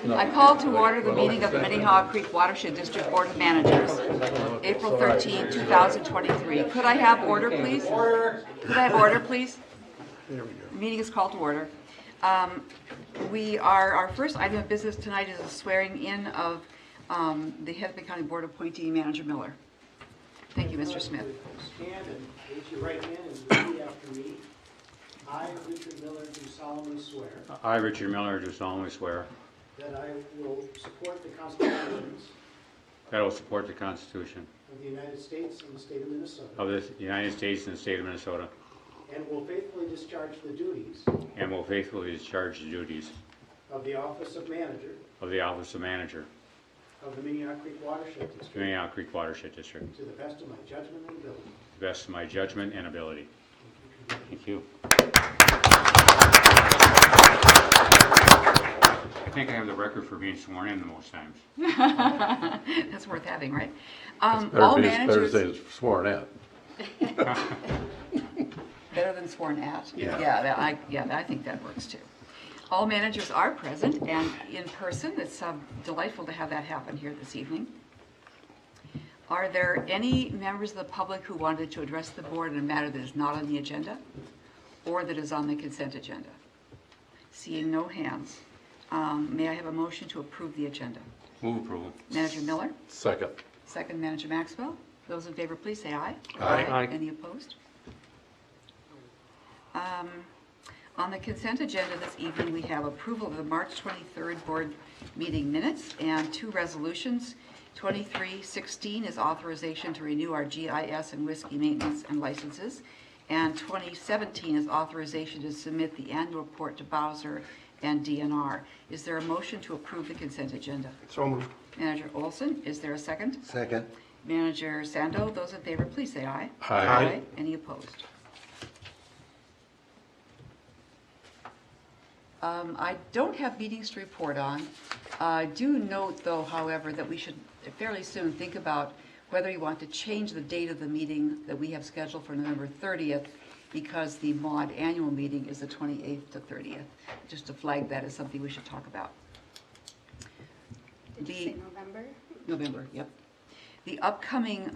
I call to order the meeting of the Minnehaha Creek Watershed District Board of Managers, April 13, 2023. Could I have order, please? Could I have order, please? The meeting is called to order. Our first item of business tonight is a swearing in of the Hennepin County Board appointee, Manager Miller. Thank you, Mr. Smith. Stand and raise your right hand and repeat after me. I, Richard Miller, do solemnly swear I, Richard Miller, do solemnly swear that I will support the constitutions that I will support the Constitution of the United States and the state of Minnesota, of the United States and the state of Minnesota, and will faithfully discharge the duties and will faithfully discharge the duties of the office of manager of the office of manager of the Minnehaha Creek Watershed of the District Minnehaha Creek Watershed District to the best of my judgment and ability. to the best of my judgment and ability. Thank you. I think I have the record for being sworn in the most times. That's worth having, right? Better All be- managers, Better say sworn in. better than sworn at. Yeah. I think that works too. All managers are present and in person. It's delightful to have that happen here this evening. Are there any members of the public who wanted to address the board in a matter that is not on the agenda or that is on the consent agenda? Seeing no hands, may I have a motion to approve the agenda? Move approval. Manager Miller, Second. second Manager Maxwell. Those in favor, please say aye. Aye. Any opposed? On the consent agenda this evening, we have approval of the March 23rd board meeting minutes and two resolutions. 2316 is authorization to renew our GIS and whiskey maintenance and licenses, and 2017 is authorization to submit the annual report to Bowser and DNR. Is there a motion to approve the consent agenda? So moved. Manager Olson, is there a second? Second. Manager Sando, those in favor, please say aye. Aye. Any opposed? I don't have meetings to report on. I do note, though, however, that we should fairly soon think about whether we want to change the date of the meeting that we have scheduled for November 30th, because the MAUD annual meeting is the 28th to 30th. Just to flag that as something we should talk about. Did you say November? November, yep. The upcoming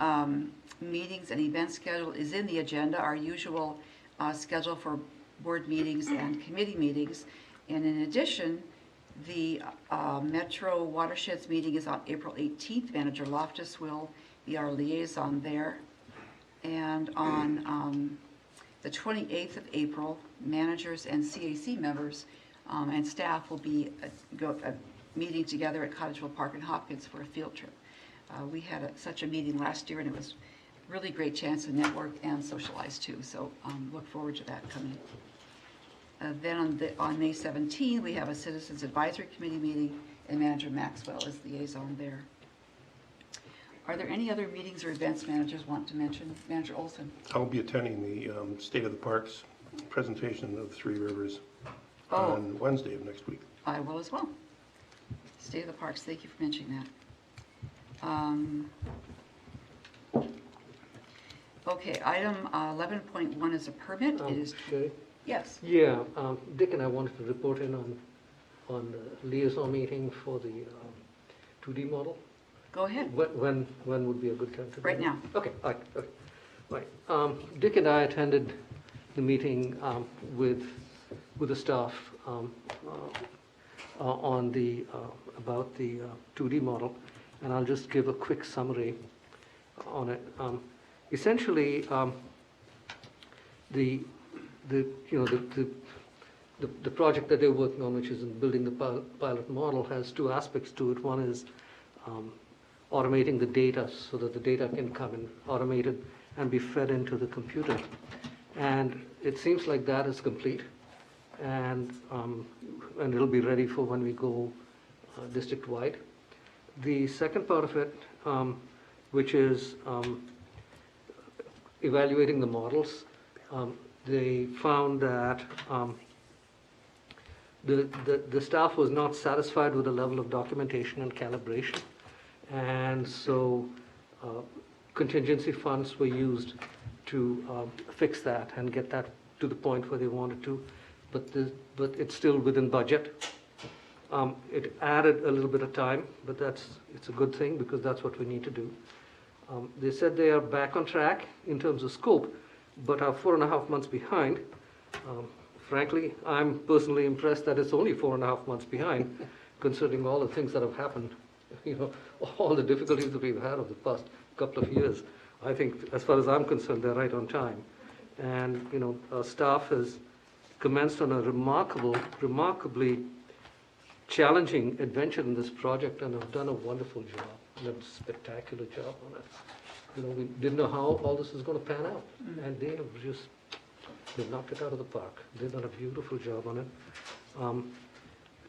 meetings and event schedule is in the agenda, our usual schedule for board meetings and committee meetings. And in addition, the Metro Watersheds meeting is on April 18th. Manager Loftus will be our liaison there. And on the 28th of April, managers and CAC members and staff will be meeting together at Cottageville Park in Hopkins for a field trip. We had such a meeting last year, and it was a really great chance to network and socialize too. So look forward to that coming. Then on May 17, we have a Citizens Advisory Committee meeting, and Manager Maxwell is liaison there. Are there any other meetings or events managers want to mention? Manager Olson. I'll be attending the State of the Parks presentation of Three Rivers Oh. on Wednesday of next week. I will as well. State of the Parks, thank you for mentioning that. Okay, item 11.1 is a permit. It is, Sherry? yes. Yeah, Dick and I wanted to report in on the liaison meeting for the 2D model. Go ahead. When would be a good time to do Right that? now. Okay, all right, okay. Right. Dick and I attended the meeting with the staff on the about the 2D model, and I'll just give a quick summary on it. Essentially, the project that they're working on, which is in building the pilot model, has two aspects to it. One is automating the data so that the data can come in automated and be fed into the computer. And it seems like that is complete, and it'll be ready for when we go district-wide. The second part of it, which is evaluating the models, they found that the staff was not satisfied with the level of documentation and calibration, and so contingency funds were used to fix that and get that to the point where they wanted to, but it's still within budget. It added a little bit of time, but it's a good thing because that's what we need to do. They said they are back on track in terms of scope, but are 4.5 months behind. Frankly, I'm personally impressed that it's only 4.5 months behind, considering all the things that have happened, all the difficulties that we've had over the past couple of years. I think, as far as I'm concerned, they're right on time. And, our staff has commenced on a remarkably challenging adventure in this project and have done a wonderful job, and a spectacular job on it. We didn't know how all this was going to pan out, and they've knocked it out of the park. They've done a beautiful job on it.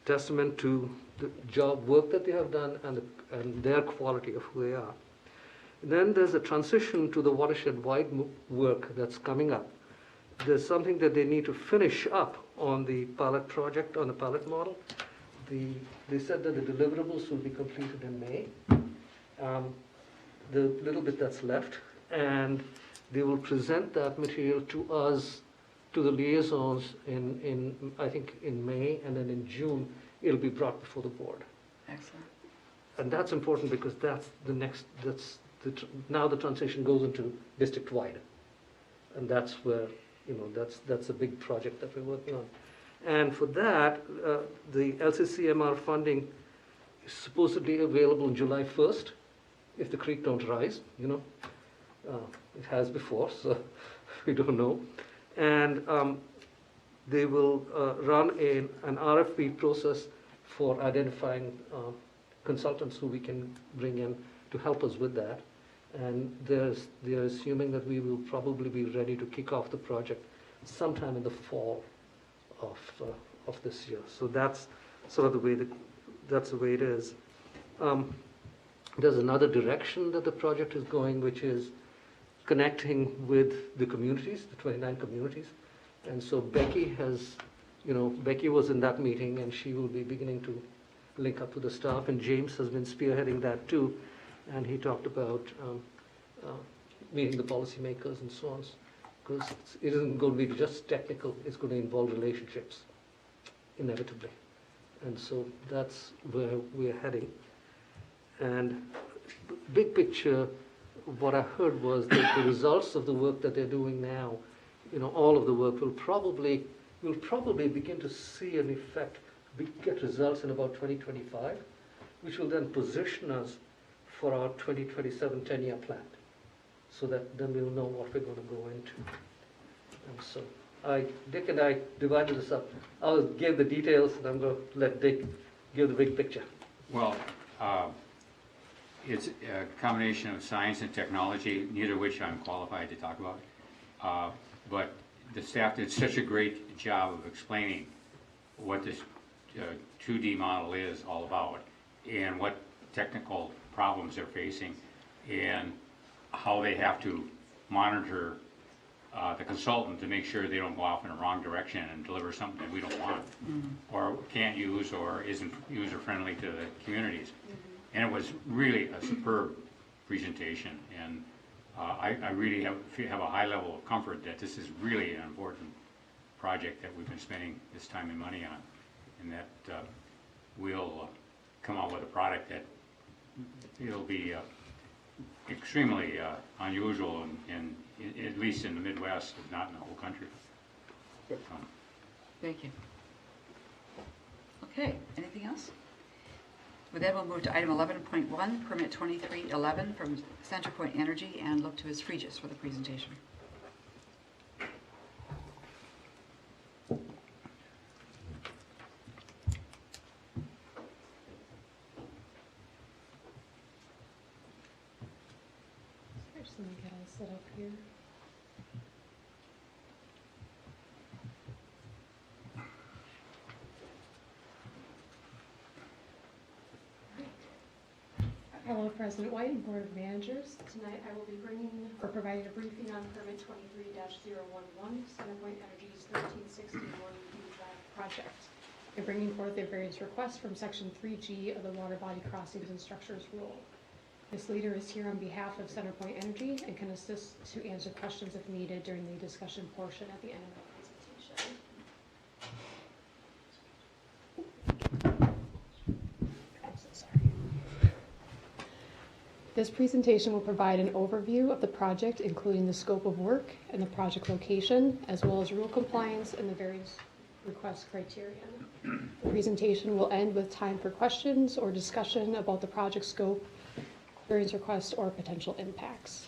Testament to the work that they have done and their quality of who they are. Then there's a transition to the watershed-wide work that's coming up. There's something that they need to finish up on the pilot project, on the pilot model. They said that the deliverables will be completed in May. The little bit that's left, and they will present that material to us, to the liaisons I think in May, and then in June it'll be brought before the board. Excellent. And that's important because now the transition goes into district-wide. And that's where, that's a big project that we're working on. And for that, the LCCMR funding is supposedly available on July 1st, if the creek don't rise, It has before, so we don't know. And they will run an RFP process for identifying consultants who we can bring in to help us with that. And they're assuming that we will probably be ready to kick off the project sometime in the fall of this year. So that's sort of the way it is. There's another direction that the project is going, which is connecting with the communities, the 29 communities. And so Becky was in that meeting, and she will be beginning to link up with the staff, and James has been spearheading that too. And he talked about meeting the policymakers and so on, because it isn't going to be just technical, it's going to involve relationships, inevitably. And so that's where we're heading. And big picture, what I heard was that the results of the work that they're doing now, all of the work we'll probably begin to see an effect, get results in about 2025, which will then position us for our 2027 10-year plan, so that then we'll know what we're going to go into. And so Dick and I divided this up. I gave the details, and I'm going to let Dick give the big picture. Well, it's a combination of science and technology, neither of which I'm qualified to talk about. But the staff did such a great job of explaining what this 2D model is all about, and what technical problems they're facing, and how they have to monitor the consultant to make sure they don't go off in the wrong direction and deliver something that we don't want, or can't use, or isn't user-friendly to the communities. And it was really a superb presentation, and I really have a high level of comfort that this is really an important project that we've been spending this time and money on, and that we'll come out with a product that it'll be extremely unusual, at least in the Midwest, if not in the whole country. Thank you. Okay, anything else? With that, we'll move to item 11.1, permit 2311 from CenterPoint Energy, and look to Ms. Fregis for the presentation. Just let me get all set up here. Hello, President White and Board of Managers. Tonight I will be providing a briefing on permit 23-011, CenterPoint Energy's 1361 Drive project, and bringing forth their various requests from Section 3G of the Water Body Crossings and Structures Rule. This leader is here on behalf of CenterPoint Energy and can assist to answer questions if needed during the discussion portion at the end of the presentation. This presentation will provide an overview of the project, including the scope of work and the project location, as well as rule compliance and the various request criteria. The presentation will end with time for questions or discussion about the project scope, variance requests, or potential impacts.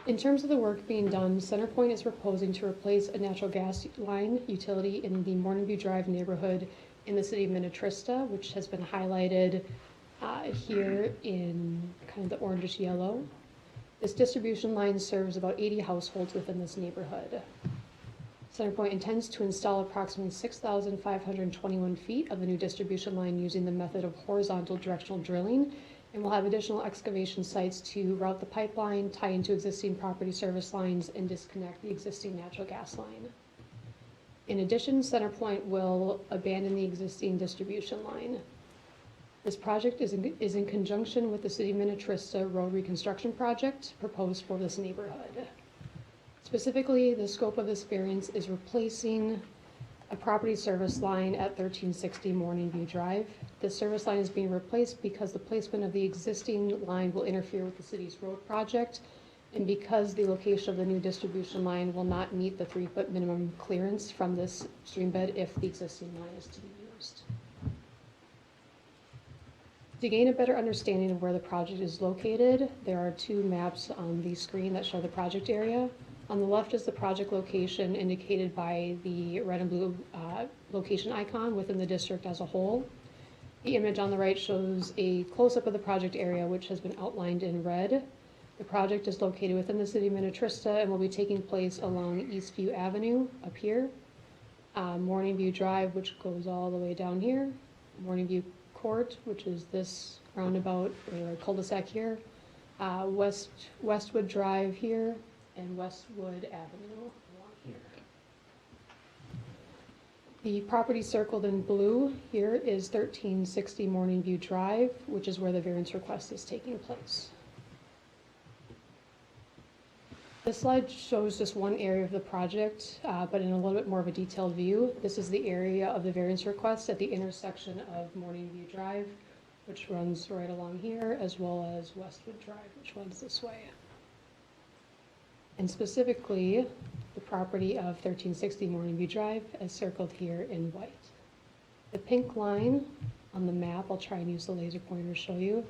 In terms of the work being done, CenterPoint is proposing to replace a natural gas line utility in the Morningview Drive neighborhood in the city of Minnetrista, which has been highlighted here in kind of the orangish yellow. This distribution line serves about 80 households within this neighborhood. CenterPoint intends to install approximately 6,521 feet of the new distribution line using the method of horizontal directional drilling, and will have additional excavation sites to route the pipeline, tie into existing property service lines, and disconnect the existing natural gas line. In addition, CenterPoint will abandon the existing distribution line. This project is in conjunction with the City of Minnetrista Road Reconstruction Project proposed for this neighborhood. Specifically, the scope of this variance is replacing a property service line at 1360 Morningview Drive. This service line is being replaced because the placement of the existing line will interfere with the city's road project, and because the location of the new distribution line will not meet the 3-foot minimum clearance from this stream bed if the existing line is to be used. To gain a better understanding of where the project is located, there are two maps on the screen that show the project area. On the left is the project location indicated by the red and blue location icon within the district as a whole. The image on the right shows a close-up of the project area, which has been outlined in red. The project is located within the city of Minnetrista and will be taking place along Eastview Avenue up here, Morningview Drive, which goes all the way down here, Morningview Court, which is this roundabout or cul-de-sac here, Westwood Drive here, and Westwood Avenue along here. The property circled in blue here is 1360 Morningview Drive, which is where the variance request is taking place. This slide shows just one area of the project, but in a little bit more of a detailed view. This is the area of the variance request at the intersection of Morningview Drive, which runs right along here, as well as Westwood Drive, which runs this way. And specifically, the property of 1360 Morningview Drive is circled here in white. The pink line on the map, I'll try and use the laser pointer to show you,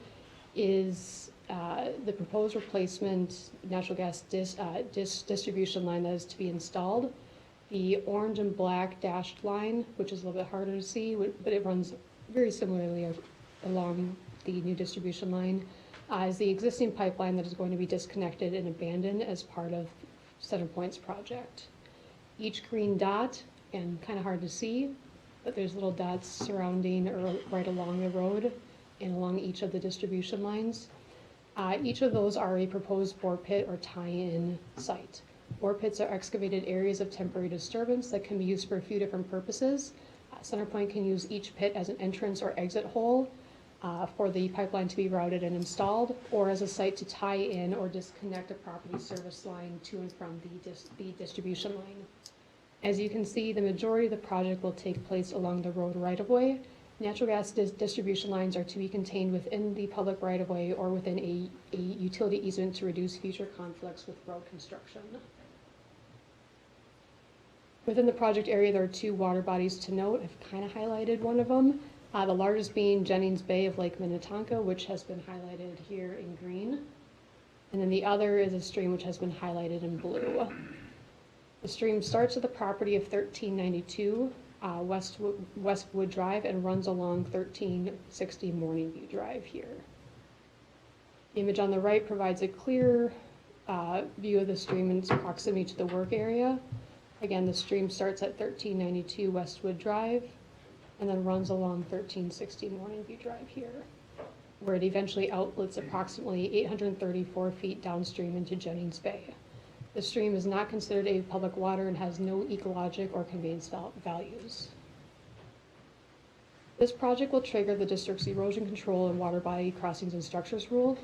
is the proposed replacement natural gas distribution line that is to be installed. The orange and black dashed line, which is a little bit harder to see, but it runs very similarly along the new distribution line, is the existing pipeline that is going to be disconnected and abandoned as part of CenterPoint's project. Each green dot, and kind of hard to see, but there's little dots surrounding or right along the road and along each of the distribution lines. Each of those are a proposed bore pit or tie-in site. Bore pits are excavated areas of temporary disturbance that can be used for a few different purposes. CenterPoint can use each pit as an entrance or exit hole for the pipeline to be routed and installed, or as a site to tie in or disconnect a property service line to and from the distribution line. As you can see, the majority of the project will take place along the road right-of-way. Natural gas distribution lines are to be contained within the public right-of-way or within a utility easement to reduce future conflicts with road construction. Within the project area, there are two water bodies to note. I've kind of highlighted one of them. The largest being Jennings Bay of Lake Minnetonka, which has been highlighted here in green. And then the other is a stream which has been highlighted in blue. The stream starts at the property of 1392 Westwood Drive and runs along 1360 Morningview Drive here. The image on the right provides a clear view of the stream and its proximity to the work area. Again, the stream starts at 1392 Westwood Drive and then runs along 1360 Morningview Drive here, where it eventually outlets approximately 834 feet downstream into Jennings Bay. The stream is not considered a public water and has no ecologic or conveyance values. This project will trigger the district's erosion control and water body crossings and structures rule.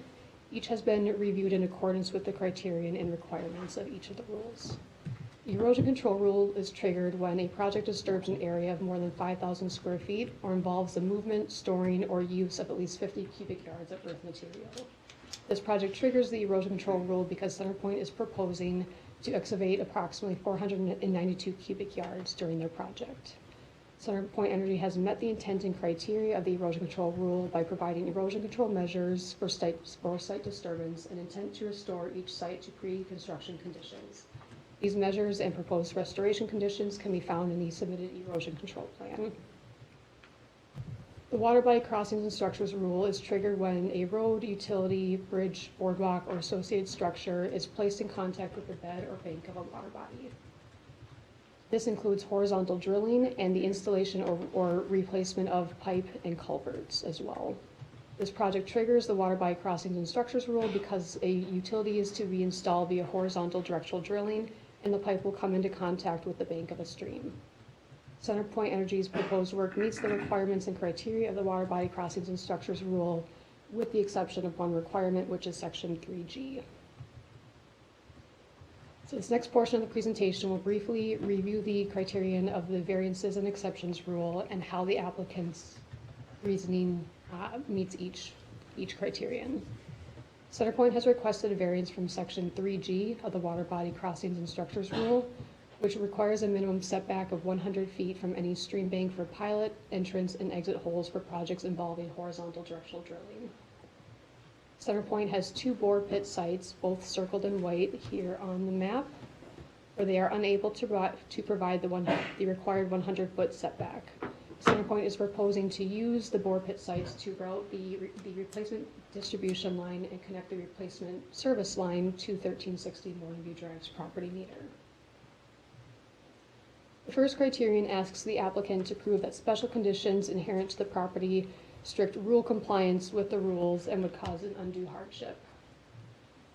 Each has been reviewed in accordance with the criterion and requirements of each of the rules. Erosion control rule is triggered when a project disturbs an area of more than 5,000 square feet or involves the movement, storing, or use of at least 50 cubic yards of earth material. This project triggers the erosion control rule because CenterPoint is proposing to excavate approximately 492 cubic yards during their project. CenterPoint Energy has met the intent and criteria of the erosion control rule by providing erosion control measures for site disturbance and intent to restore each site to pre-construction conditions. These measures and proposed restoration conditions can be found in the submitted erosion control plan. The water body crossings and structures rule is triggered when a road, utility, bridge, boardwalk, or associated structure is placed in contact with the bed or bank of a water body. This includes horizontal drilling and the installation or replacement of pipe and culverts as well. This project triggers the water body crossings and structures rule because a utility is to be installed via horizontal directional drilling, and the pipe will come into contact with the bank of a stream. CenterPoint Energy's proposed work meets the requirements and criteria of the water body crossings and structures rule, with the exception of one requirement, which is section 3G. So this next portion of the presentation will briefly review the criterion of the variances and exceptions rule and how the applicant's reasoning meets each criterion. CenterPoint has requested a variance from section 3G of the water body crossings and structures rule, which requires a minimum setback of 100 feet from any stream bank for pilot, entrance, and exit holes for projects involving horizontal directional drilling. CenterPoint has 2 bore pit sites, both circled in white here on the map, where they are unable to provide the required 100-foot setback. CenterPoint is proposing to use the bore pit sites to route the replacement distribution line and connect the replacement service line to 1360 Morning Drive's property meter. The first criterion asks the applicant to prove that special conditions inherent to the property strict rule compliance with the rules and would cause an undue hardship.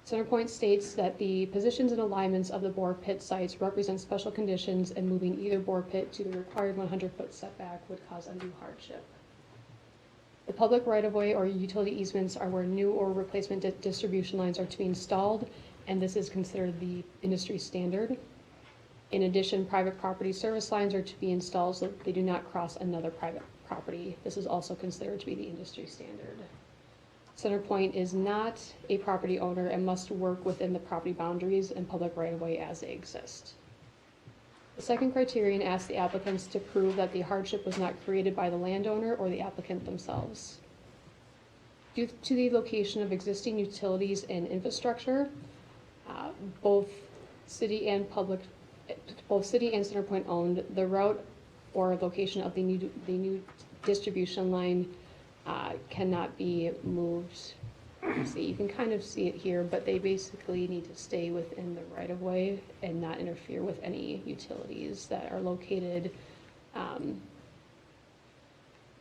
CenterPoint states that the positions and alignments of the bore pit sites represent special conditions, and moving either bore pit to the required 100-foot setback would cause undue hardship. The public right-of-way or utility easements are where new or replacement distribution lines are to be installed, and this is considered the industry standard. In addition, private property service lines are to be installed so that they do not cross another private property. This is also considered to be the industry standard. CenterPoint is not a property owner and must work within the property boundaries and public right-of-way as they exist. The second criterion asks the applicants to prove that the hardship was not created by the landowner or the applicant themselves. Due to the location of existing utilities and infrastructure, both city and CenterPoint owned, the route or location of the new distribution line cannot be moved. See, you can kind of see it here, but they basically need to stay within the right-of-way and not interfere with any utilities that are located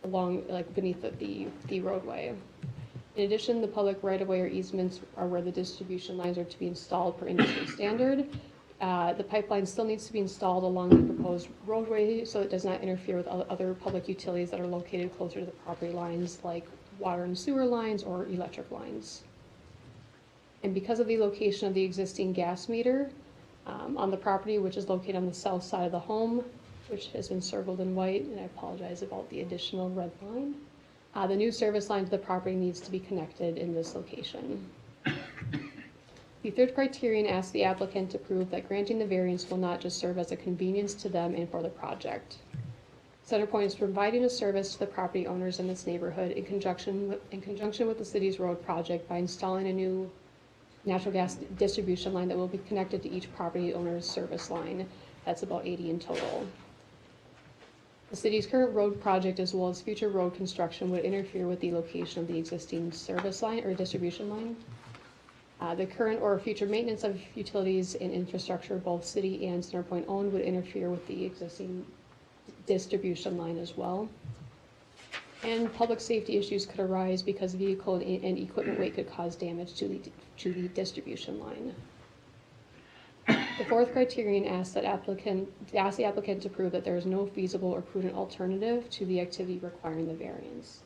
along, like beneath the roadway. In addition, the public right-of-way or easements are where the distribution lines are to be installed per industry standard. The pipeline still needs to be installed along the proposed roadway so it does not interfere with other public utilities that are located closer to the property lines, like water and sewer lines or electric lines. And because of the location of the existing gas meter on the property, which is located on the south side of the home, which has been circled in white, and I apologize about the additional red line, the new service line to the property needs to be connected in this location. The third criterion asks the applicant to prove that granting the variance will not just serve as a convenience to them and for the project. CenterPoint is providing a service to the property owners in this neighborhood in conjunction with the city's road project by installing a new natural gas distribution line that will be connected to each property owner's service line. That's about 80 in total. The city's current road project, as well as future road construction, would interfere with the location of the existing service line or distribution line. The current or future maintenance of utilities and infrastructure, both city and CenterPoint owned, would interfere with the existing distribution line as well. And public safety issues could arise because vehicle and equipment weight could cause damage to the distribution line. The fourth criterion asks the applicant to prove that there is no feasible or prudent alternative to the activity requiring the variance.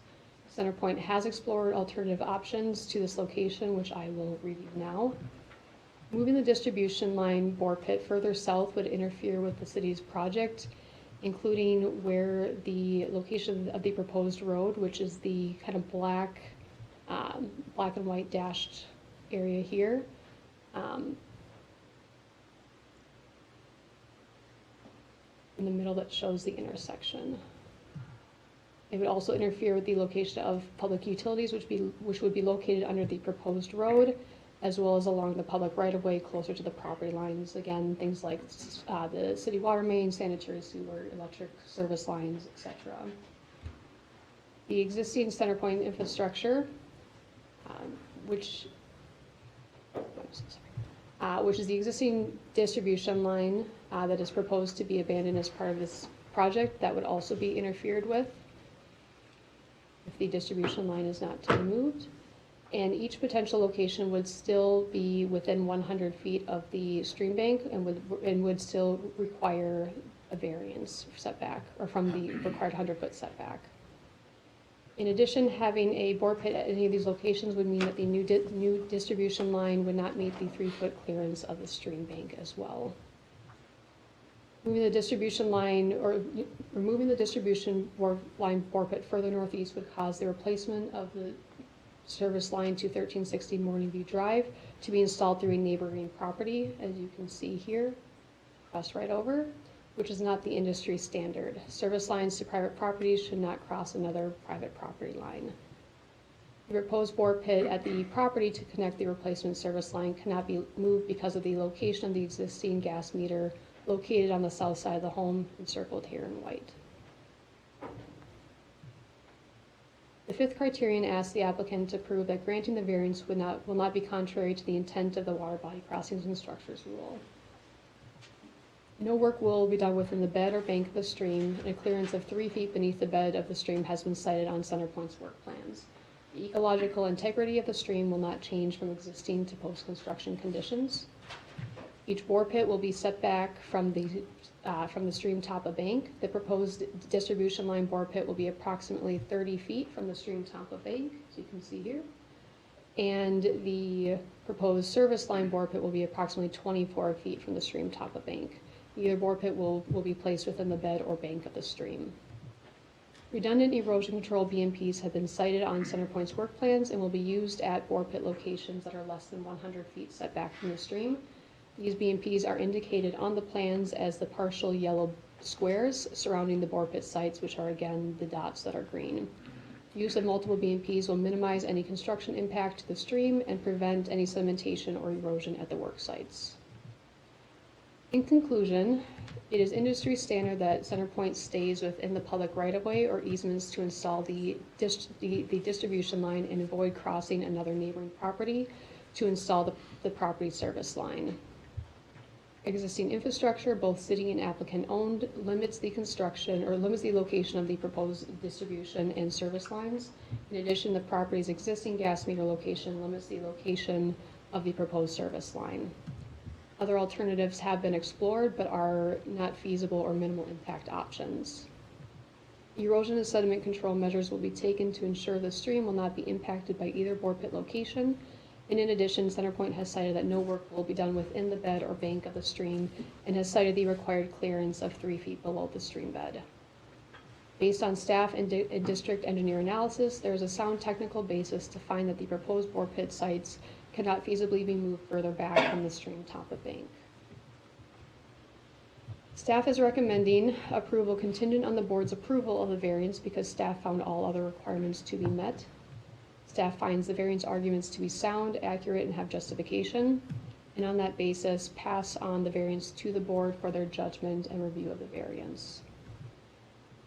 CenterPoint has explored alternative options to this location, which I will review now. Moving the distribution line bore pit further south would interfere with the city's project, including where the location of the proposed road, which is the kind of black and white dashed area here. In the middle that shows the intersection. It would also interfere with the location of public utilities, which would be located under the proposed road, as well as along the public right-of-way closer to the property lines. Again, things like the city water main, sanitary sewer, electric service lines, etc. The existing center point infrastructure, which is the existing distribution line that is proposed to be abandoned as part of this project, that would also be interfered with if the distribution line is not to be moved. And each potential location would still be within 100 feet of the stream bank and would still require a variance setback, or from the required 100-foot setback. In addition, having a bore pit at any of these locations would mean that the new distribution line would not meet the 3-foot clearance of the stream bank as well. Moving the distribution line, or removing the distribution line bore pit further northeast would cause the replacement of the service line to 1360 Morning View Drive to be installed through a neighboring property, as you can see here, crossed right over, which is not the industry standard. Service lines to private properties should not cross another private property line. The proposed bore pit at the property to connect the replacement service line cannot be moved because of the location of the existing gas meter located on the south side of the home, encircled here in white. The fifth criterion asks the applicant to prove that granting the variance will not be contrary to the intent of the Water Body Crossings and Structures Rule. No work will be done within the bed or bank of the stream, and a clearance of 3 feet beneath the bed of the stream has been cited on CenterPoint's work plans. The ecological integrity of the stream will not change from existing to post-construction conditions. Each bore pit will be set back from the stream top of bank. The proposed distribution line bore pit will be approximately 30 feet from the stream top of bank, as you can see here. And the proposed service line bore pit will be approximately 24 feet from the stream top of bank. Either bore pit will be placed within the bed or bank of the stream. Redundant erosion control BMPs have been cited on CenterPoint's work plans and will be used at bore pit locations that are less than 100 feet set back from the stream. These BMPs are indicated on the plans as the partial yellow squares surrounding the bore pit sites, which are again the dots that are green. Use of multiple BMPs will minimize any construction impact to the stream and prevent any sedimentation or erosion at the work sites. In conclusion, it is industry standard that CenterPoint stays within the public right-of-way or easements to install the distribution line and avoid crossing another neighboring property to install the property service line. Existing infrastructure, both city and applicant owned, limits the location of the proposed distribution and service lines. In addition, the property's existing gas meter location limits the location of the proposed service line. Other alternatives have been explored but are not feasible or minimal impact options. Erosion and sediment control measures will be taken to ensure the stream will not be impacted by either bore pit location. And in addition, CenterPoint has cited that no work will be done within the bed or bank of the stream and has cited the required clearance of 3 feet below the stream bed. Based on staff and district engineer analysis, there is a sound technical basis to find that the proposed bore pit sites cannot feasibly be moved further back from the stream top of bank. Staff is recommending approval contingent on the board's approval of the variance because staff found all other requirements to be met. Staff finds the variance arguments to be sound, accurate, and have justification, and on that basis, pass on the variance to the board for their judgment and review of the variance.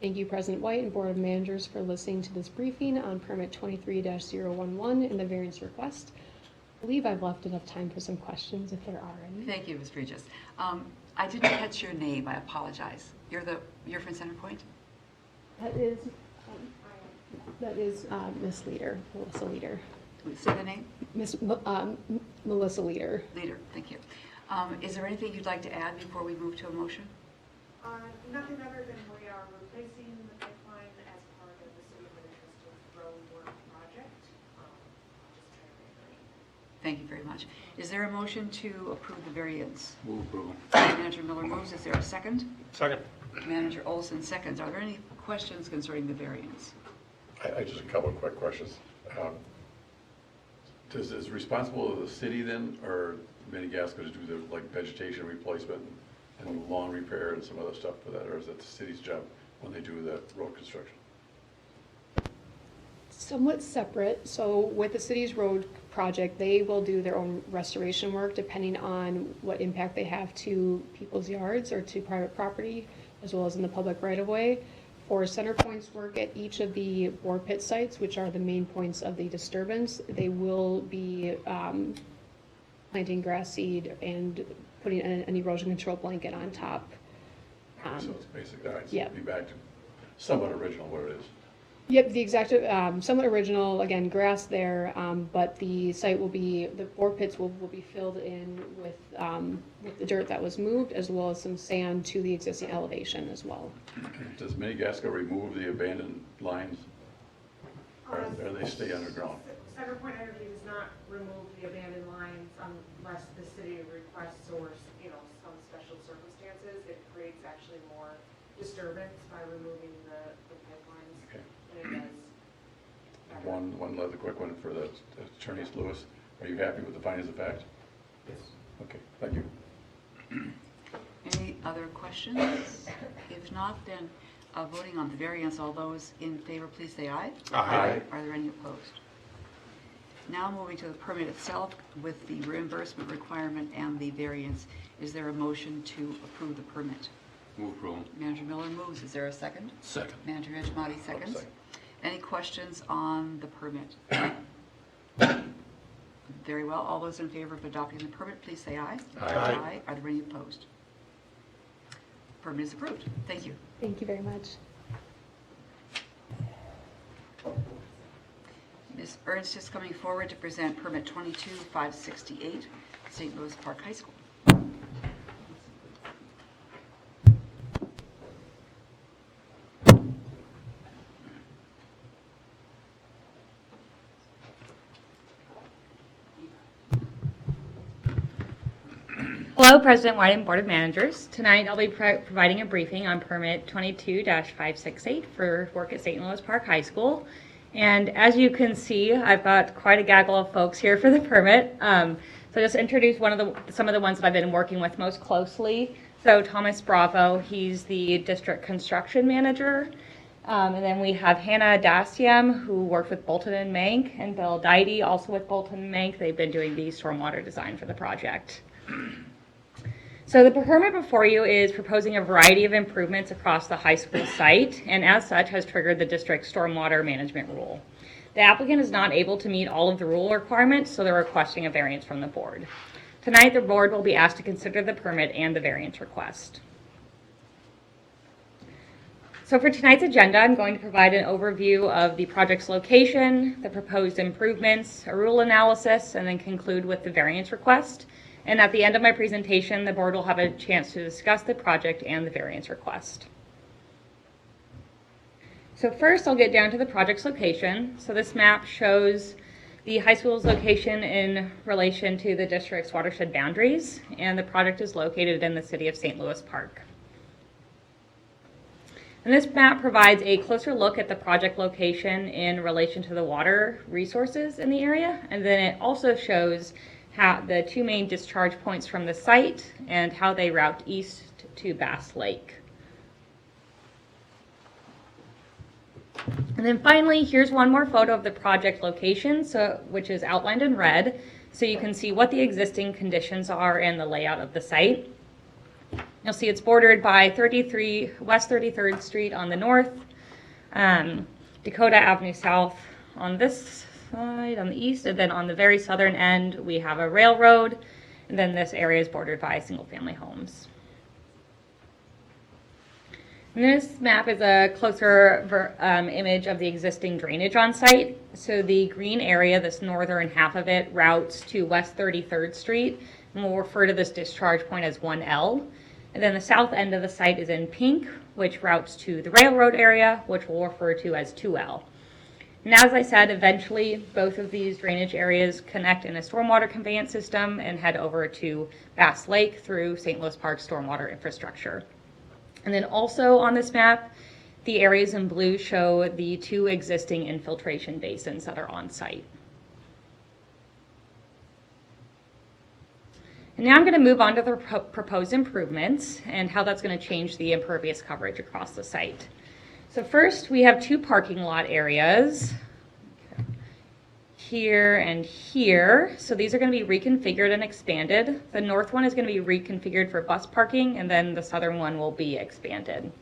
Thank you, President White and Board of Managers, for listening to this briefing on permit 23-011 and the variance request. I believe I've left enough time for some questions if there are any. Thank you, Ms. Regis. I didn't catch your name, I apologize. You're from CenterPoint? That is Miss Leader, Melissa Leader. Say the name? Miss Melissa Leader. Leader, thank you. Is there anything you'd like to add before we move to a motion? Nothing other than we are replacing the pipeline as part of the City of Minnehaha Creek Watershed District project. Just trying to reiterate. Thank you very much. Is there a motion to approve the variance? Move approval. Manager Miller moves. Is there a second? Second. Manager Olson seconds. Are there any questions concerning the variance? I just a couple of quick questions. Is responsible of the city then, or Minnehaha to do the like vegetation replacement and lawn repair and some other stuff for that, or is that the city's job when they do the road construction? Somewhat separate. So with the city's road project, they will do their own restoration work depending on what impact they have to people's yards or to private property, as well as in the public right-of-way. For center points work at each of the bore pit sites, which are the main points of the disturbance, they will be planting grass seed and putting an erosion control blanket on top. So it's basically, all right, so yeah. be back to somewhat original where it is. Yep, the exact, somewhat original, again, grass there, but the site will be, the bore pits will be filled in with the dirt that was moved, as well as some sand to the existing elevation as well. Does Minnehaha remove the abandoned lines, or they stay underground? CenterPoint Energy does not remove the abandoned lines unless the city requests or, some special circumstances. It creates actually more disturbance by removing the pipelines Okay. than it does. One other quick one for the attorneys, Lewis. Are you happy with the findings of fact? Yes. Okay, thank you. Any other questions? If not, then voting on the variance, all those in favor, please say aye. Aye. Are there any opposed? Now moving to the permit itself with the reimbursement requirement and the variance. Is there a motion to approve the permit? Move approval. Manager Miller moves. Is there a second? Second. Manager Edgemati seconds. Second. Any questions on the permit? Very well. All those in favor of adopting the permit, please say aye. Aye. Are there any opposed? Permit is approved. Thank you. Thank you very much. Ms. Ernst is coming forward to present permit 22568, St. Louis Park High School. Hello, President White and Board of Managers. Tonight I'll be providing a briefing on permit 22-568 for work at St. Louis Park High School. And as you can see, I've got quite a gaggle of folks here for the permit. So just introduce some of the ones that I've been working with most closely. So Thomas Bravo, he's the district construction manager. And then we have Hannah Daciam, who worked with Bolton and Mank, and Bill Deide, also with Bolton and Mank. They've been doing the stormwater design for the project. So the permit before you is proposing a variety of improvements across the high school site, and as such has triggered the district's stormwater management rule. The applicant is not able to meet all of the rule requirements, so they're requesting a variance from the board. Tonight, the board will be asked to consider the permit and the variance request. So for tonight's agenda, I'm going to provide an overview of the project's location, the proposed improvements, a rule analysis, and then conclude with the variance request. And at the end of my presentation, the board will have a chance to discuss the project and the variance request. So first, I'll get down to the project's location. So this map shows the high school's location in relation to the district's watershed boundaries, and the project is located in the city of St. Louis Park. And this map provides a closer look at the project location in relation to the water resources in the area, and then it also shows how the two main discharge points from the site and how they route east to Bass Lake. And then finally, here's one more photo of the project location, which is outlined in red, so you can see what the existing conditions are and the layout of the site. You'll see it's bordered by West 33rd Street on the north, Dakota Avenue South on this side on the east, and then on the very southern end we have a railroad, and then this area is bordered by single-family homes. And this map is a closer image of the existing drainage on site. So the green area, this northern half of it, routes to West 33rd Street, and we'll refer to this discharge point as 1L. And then the south end of the site is in pink, which routes to the railroad area, which we'll refer to as 2L. And as I said, eventually both of these drainage areas connect in a stormwater conveyance system and head over to Bass Lake through St. Louis Park stormwater infrastructure. And then also on this map, the areas in blue show the 2 existing infiltration basins that are on site. And now I'm going to move on to the proposed improvements and how that's going to change the impervious coverage across the site. So first, we have 2 parking lot areas, here and here. So these are going to be reconfigured and expanded. The north one is going to be reconfigured for bus parking, and then the southern one will be expanded.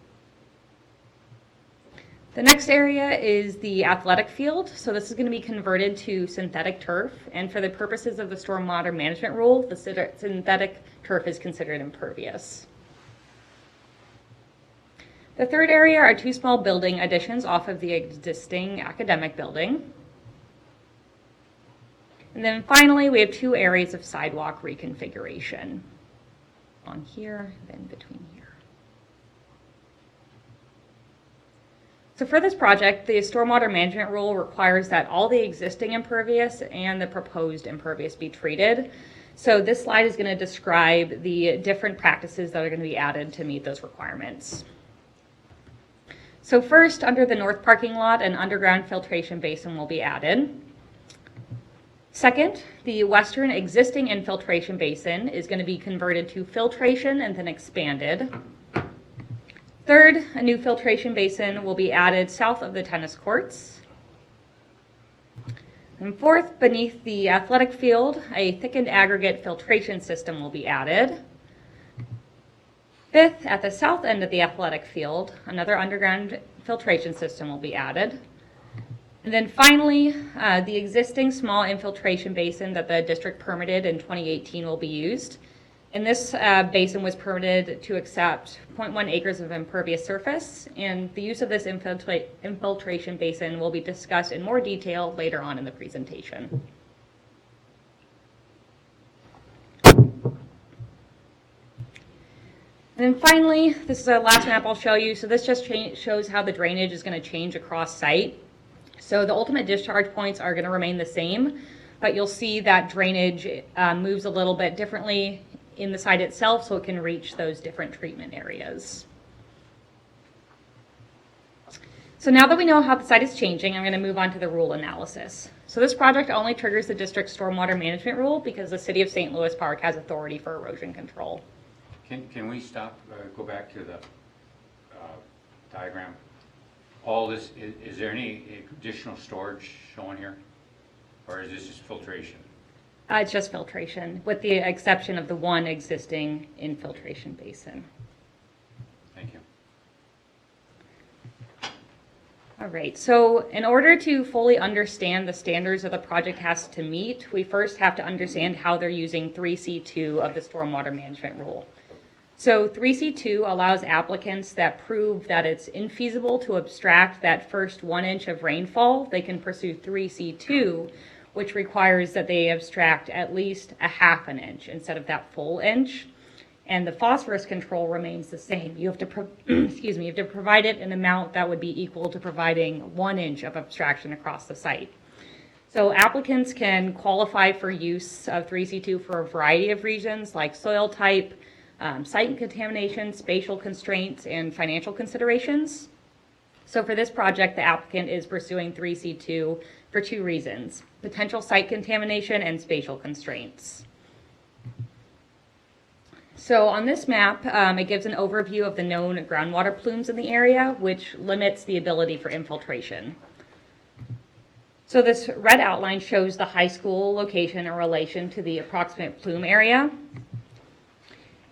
The next area is the athletic field. So this is going to be converted to synthetic turf, and for the purposes of the stormwater management rule, the synthetic turf is considered impervious. The third area are 2 small building additions off of the existing academic building. And then finally, we have 2 areas of sidewalk reconfiguration. On here, then between here. So for this project, the stormwater management rule requires that all the existing impervious and the proposed impervious be treated. So this slide is going to describe the different practices that are going to be added to meet those requirements. So first, under the north parking lot, an underground filtration basin will be added. Second, the western existing infiltration basin is going to be converted to filtration and then expanded. Third, a new filtration basin will be added south of the tennis courts. And fourth, beneath the athletic field, a thickened aggregate filtration system will be added. Fifth, at the south end of the athletic field, another underground filtration system will be added. And then finally, the existing small infiltration basin that the district permitted in 2018 will be used. And this basin was permitted to accept 0.1 acres of impervious surface, and the use of this infiltration basin will be discussed in more detail later on in the presentation. And then finally, this is the last map I'll show you. So this just shows how the drainage is going to change across site. So the ultimate discharge points are going to remain the same, but you'll see that drainage moves a little bit differently in the site itself so it can reach those different treatment areas. So now that we know how the site is changing, I'm going to move on to the rule analysis. So this project only triggers the district stormwater management rule because the city of St. Louis Park has authority for erosion control. Can we stop, go back to the diagram? All this, is there any additional storage shown here? Or is this just filtration? It's just filtration, with the exception of the one existing infiltration basin. Thank you. All right, so in order to fully understand the standards that the project has to meet, we first have to understand how they're using 3C2 of the stormwater management rule. So 3C2 allows applicants that prove that it's infeasible to abstract that first 1 inch of rainfall. They can pursue 3C2, which requires that they abstract at least a half an inch instead of that full inch. And the phosphorus control remains the same. You have to, you have to provide it an amount that would be equal to providing 1 inch of abstraction across the site. So applicants can qualify for use of 3C2 for a variety of reasons like soil type, site contamination, spatial constraints, and financial considerations. So for this project, the applicant is pursuing 3C2 for 2 reasons: potential site contamination and spatial constraints. So on this map, it gives an overview of the known groundwater plumes in the area, which limits the ability for infiltration. So this red outline shows the high school location in relation to the approximate plume area.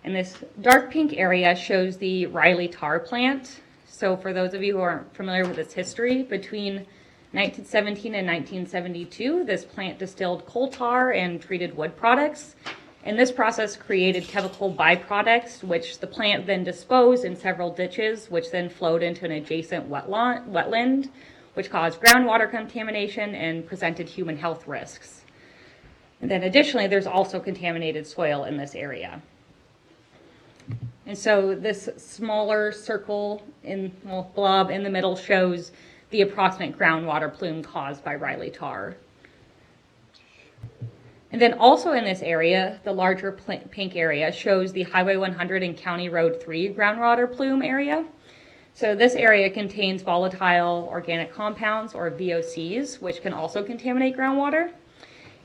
And this dark pink area shows the Riley tar plant. So for those of you who aren't familiar with its history, between 1917 and 1972, this plant distilled coal tar and treated wood products. And this process created chemical byproducts, which the plant then disposed in several ditches, which then flowed into an adjacent wetland, which caused groundwater contamination and presented human health risks. And then additionally, there's also contaminated soil in this area. And so this smaller circle blob in the middle shows the approximate groundwater plume caused by Riley tar. And then also in this area, the larger pink area shows the Highway 100 and County Road 3 groundwater plume area. So this area contains volatile organic compounds, or VOCs, which can also contaminate groundwater.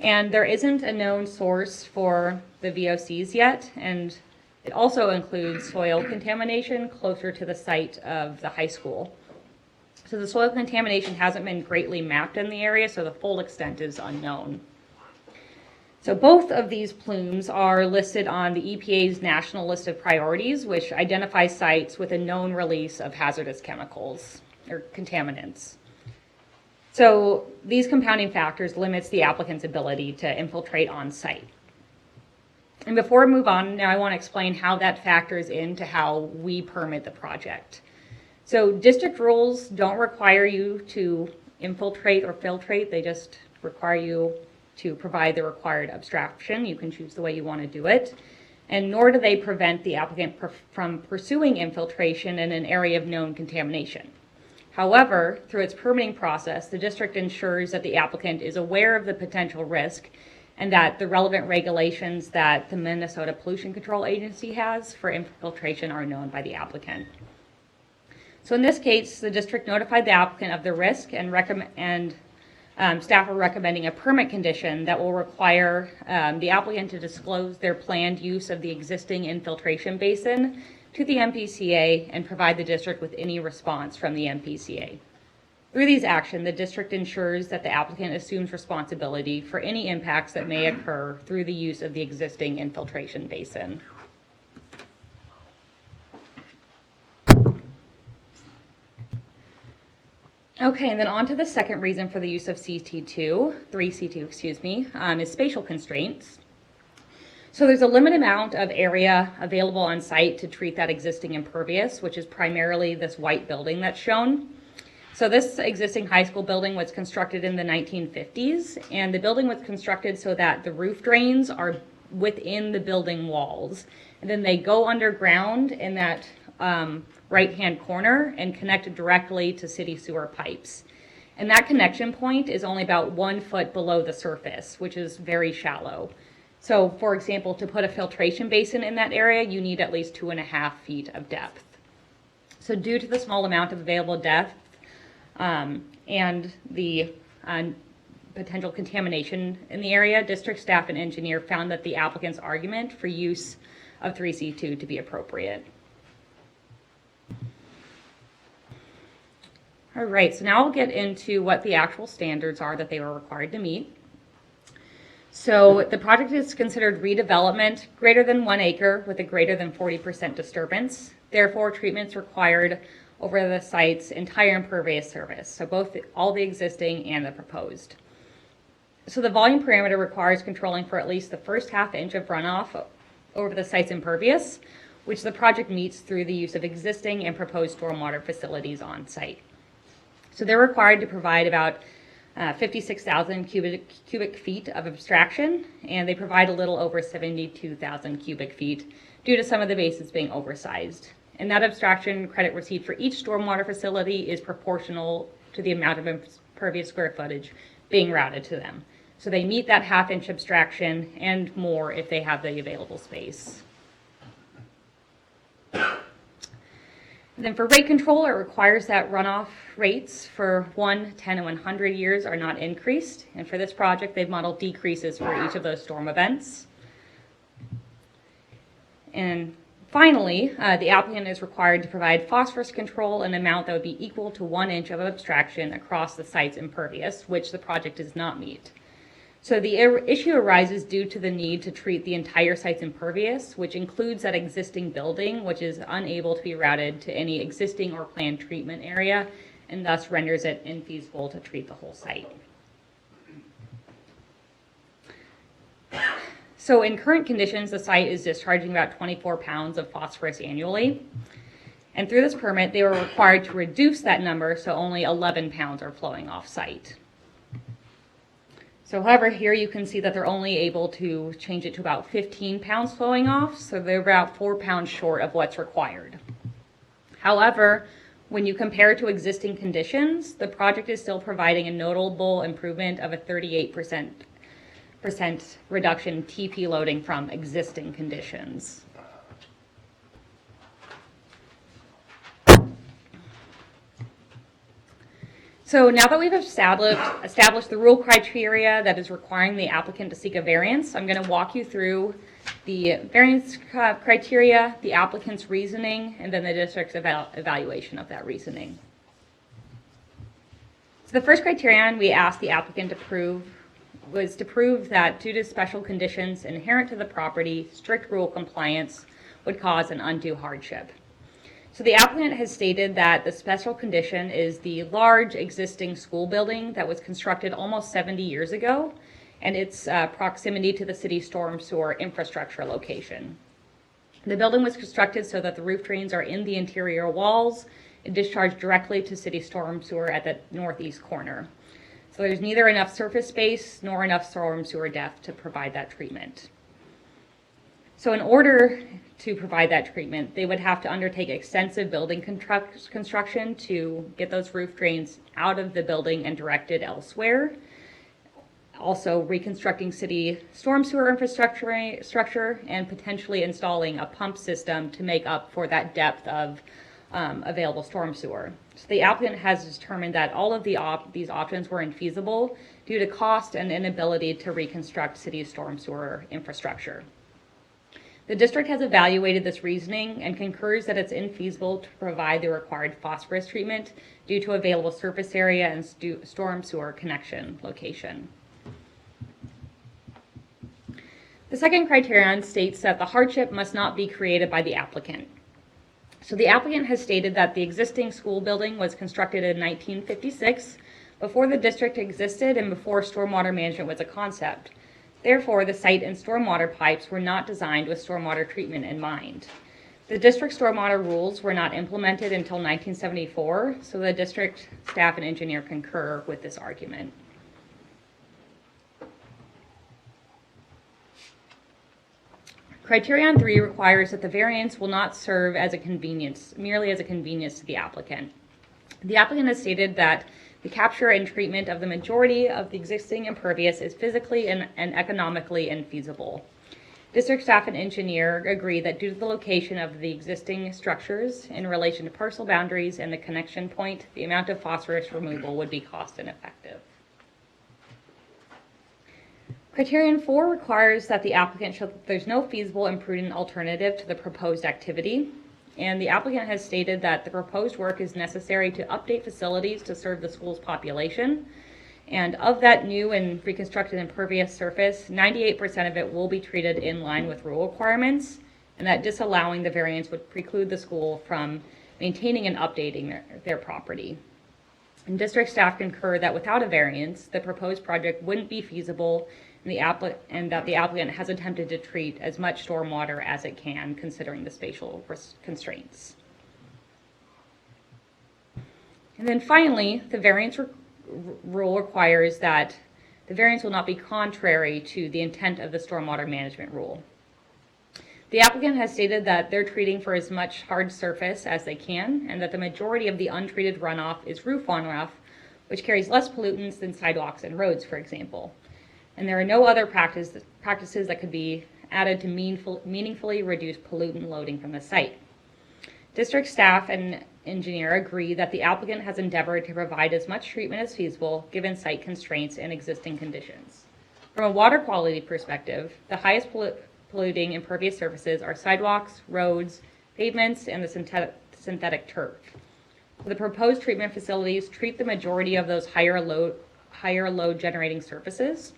And there isn't a known source for the VOCs yet, and it also includes soil contamination closer to the site of the high school. So the soil contamination hasn't been greatly mapped in the area, so the full extent is unknown. So both of these plumes are listed on the EPA's national list of priorities, which identifies sites with a known release of hazardous chemicals or contaminants. So these compounding factors limits the applicant's ability to infiltrate on site. And before we move on, now I want to explain how that factors into how we permit the project. So district rules don't require you to infiltrate or filtrate, they just require you to provide the required abstraction. You can choose the way you want to do it. And nor do they prevent the applicant from pursuing infiltration in an area of known contamination. However, through its permitting process, the district ensures that the applicant is aware of the potential risk and that the relevant regulations that the Minnesota Pollution Control Agency has for infiltration are known by the applicant. So in this case, the district notified the applicant of the risk and staff are recommending a permit condition that will require the applicant to disclose their planned use of the existing infiltration basin to the MPCA and provide the district with any response from the MPCA. Through these actions, the district ensures that the applicant assumes responsibility for any impacts that may occur through the use of the existing infiltration basin. Okay, and then on to the second reason for the use of 3C2, is spatial constraints. So there's a limited amount of area available on site to treat that existing impervious, which is primarily this white building that's shown. So this existing high school building was constructed in the 1950s, and the building was constructed so that the roof drains are within the building walls. And then they go underground in that right-hand corner and connected directly to city sewer pipes. And that connection point is only about 1 foot below the surface, which is very shallow. So for example, to put a filtration basin in that area, you need at least 2.5 feet of depth. So due to the small amount of available depth and the potential contamination in the area, district staff and engineer found that the applicant's argument for use of 3C2 to be appropriate. All right, so now I'll get into what the actual standards are that they were required to meet. So the project is considered redevelopment greater than 1 acre with a greater than 40% disturbance. Therefore, treatment's required over the site's entire impervious surface, so both all the existing and the proposed. So the volume parameter requires controlling for at least the first ½ inch of runoff over the site's impervious, which the project meets through the use of existing and proposed stormwater facilities on site. So they're required to provide about 56,000 cubic feet of abstraction, and they provide a little over 72,000 cubic feet due to some of the basins being oversized. And that abstraction credit received for each stormwater facility is proportional to the amount of impervious square footage being routed to them. So they meet that ½ inch abstraction and more if they have the available space. And then for rate control, it requires that runoff rates for 1, 10, and 100 years are not increased. And for this project, they've modeled decreases for each of those storm events. And finally, the applicant is required to provide phosphorus control in an amount that would be equal to 1 inch of abstraction across the site's impervious, which the project does not meet. So the issue arises due to the need to treat the entire site's impervious, which includes that existing building, which is unable to be routed to any existing or planned treatment area, and thus renders it infeasible to treat the whole site. So in current conditions, the site is discharging about 24 pounds of phosphorus annually. And through this permit, they were required to reduce that number, so only 11 pounds are flowing off site. So however, here you can see that they're only able to change it to about 15 pounds flowing off, so they're about 4 pounds short of what's required. However, When you compare to existing conditions, the project is still providing a notable improvement of a 38% reduction in TP loading from existing conditions. So now that we've established the rule criteria that is requiring the applicant to seek a variance, I'm going to walk you through the variance criteria, the applicant's reasoning, and then the district's evaluation of that reasoning. So the first criterion we asked the applicant to prove was to prove that due to special conditions inherent to the property, strict rule compliance would cause an undue hardship. So the applicant has stated that the special condition is the large existing school building that was constructed almost 70 years ago, and its proximity to the city storm sewer infrastructure location. The building was constructed so that the roof drains are in the interior walls and discharge directly to city storm sewer at the northeast corner. So there's neither enough surface space nor enough storm sewer depth to provide that treatment. So in order to provide that treatment, they would have to undertake extensive building construction to get those roof drains out of the building and directed elsewhere. Also reconstructing city storm sewer infrastructure and potentially installing a pump system to make up for that depth of available storm sewer. So the applicant has determined that all of these options were infeasible due to cost and inability to reconstruct city storm sewer infrastructure. The district has evaluated this reasoning and concurs that it's infeasible to provide the required phosphorus treatment due to available surface area and storm sewer connection location. The second criterion states that the hardship must not be created by the applicant. So the applicant has stated that the existing school building was constructed in 1956, before the district existed and before stormwater management was a concept. Therefore, the site and stormwater pipes were not designed with stormwater treatment in mind. The district stormwater rules were not implemented until 1974, so the district staff and engineer concur with this argument. Criterion 3 requires that the variance will not serve as a convenience, merely as a convenience to the applicant. The applicant has stated that the capture and treatment of the majority of the existing impervious is physically and economically infeasible. District staff and engineer agree that due to the location of the existing structures in relation to parcel boundaries and the connection point, the amount of phosphorus removal would be cost ineffective. Criterion 4 requires that the applicant show that there's no feasible and prudent alternative to the proposed activity, and the applicant has stated that the proposed work is necessary to update facilities to serve the school's population, and of that new and reconstructed impervious surface, 98% of it will be treated in line with rule requirements, and that disallowing the variance would preclude the school from maintaining and updating their property. And district staff concur that without a variance, the proposed project wouldn't be feasible and that the applicant has attempted to treat as much stormwater as it can, considering the spatial constraints. And then finally, the variance rule requires that the variance will not be contrary to the intent of the stormwater management rule. The applicant has stated that they're treating for as much hard surface as they can, and that the majority of the untreated runoff is roof on runoff, which carries less pollutants than sidewalks and roads, for example. And there are no other practices that could be added to meaningfully reduce pollutant loading from the site. District staff and engineer agree that the applicant has endeavored to provide as much treatment as feasible given site constraints and existing conditions. From a water quality perspective, the highest polluting impervious surfaces are sidewalks, roads, pavements, and the synthetic turf. The proposed treatment facilities treat the majority of those higher load generating surfaces,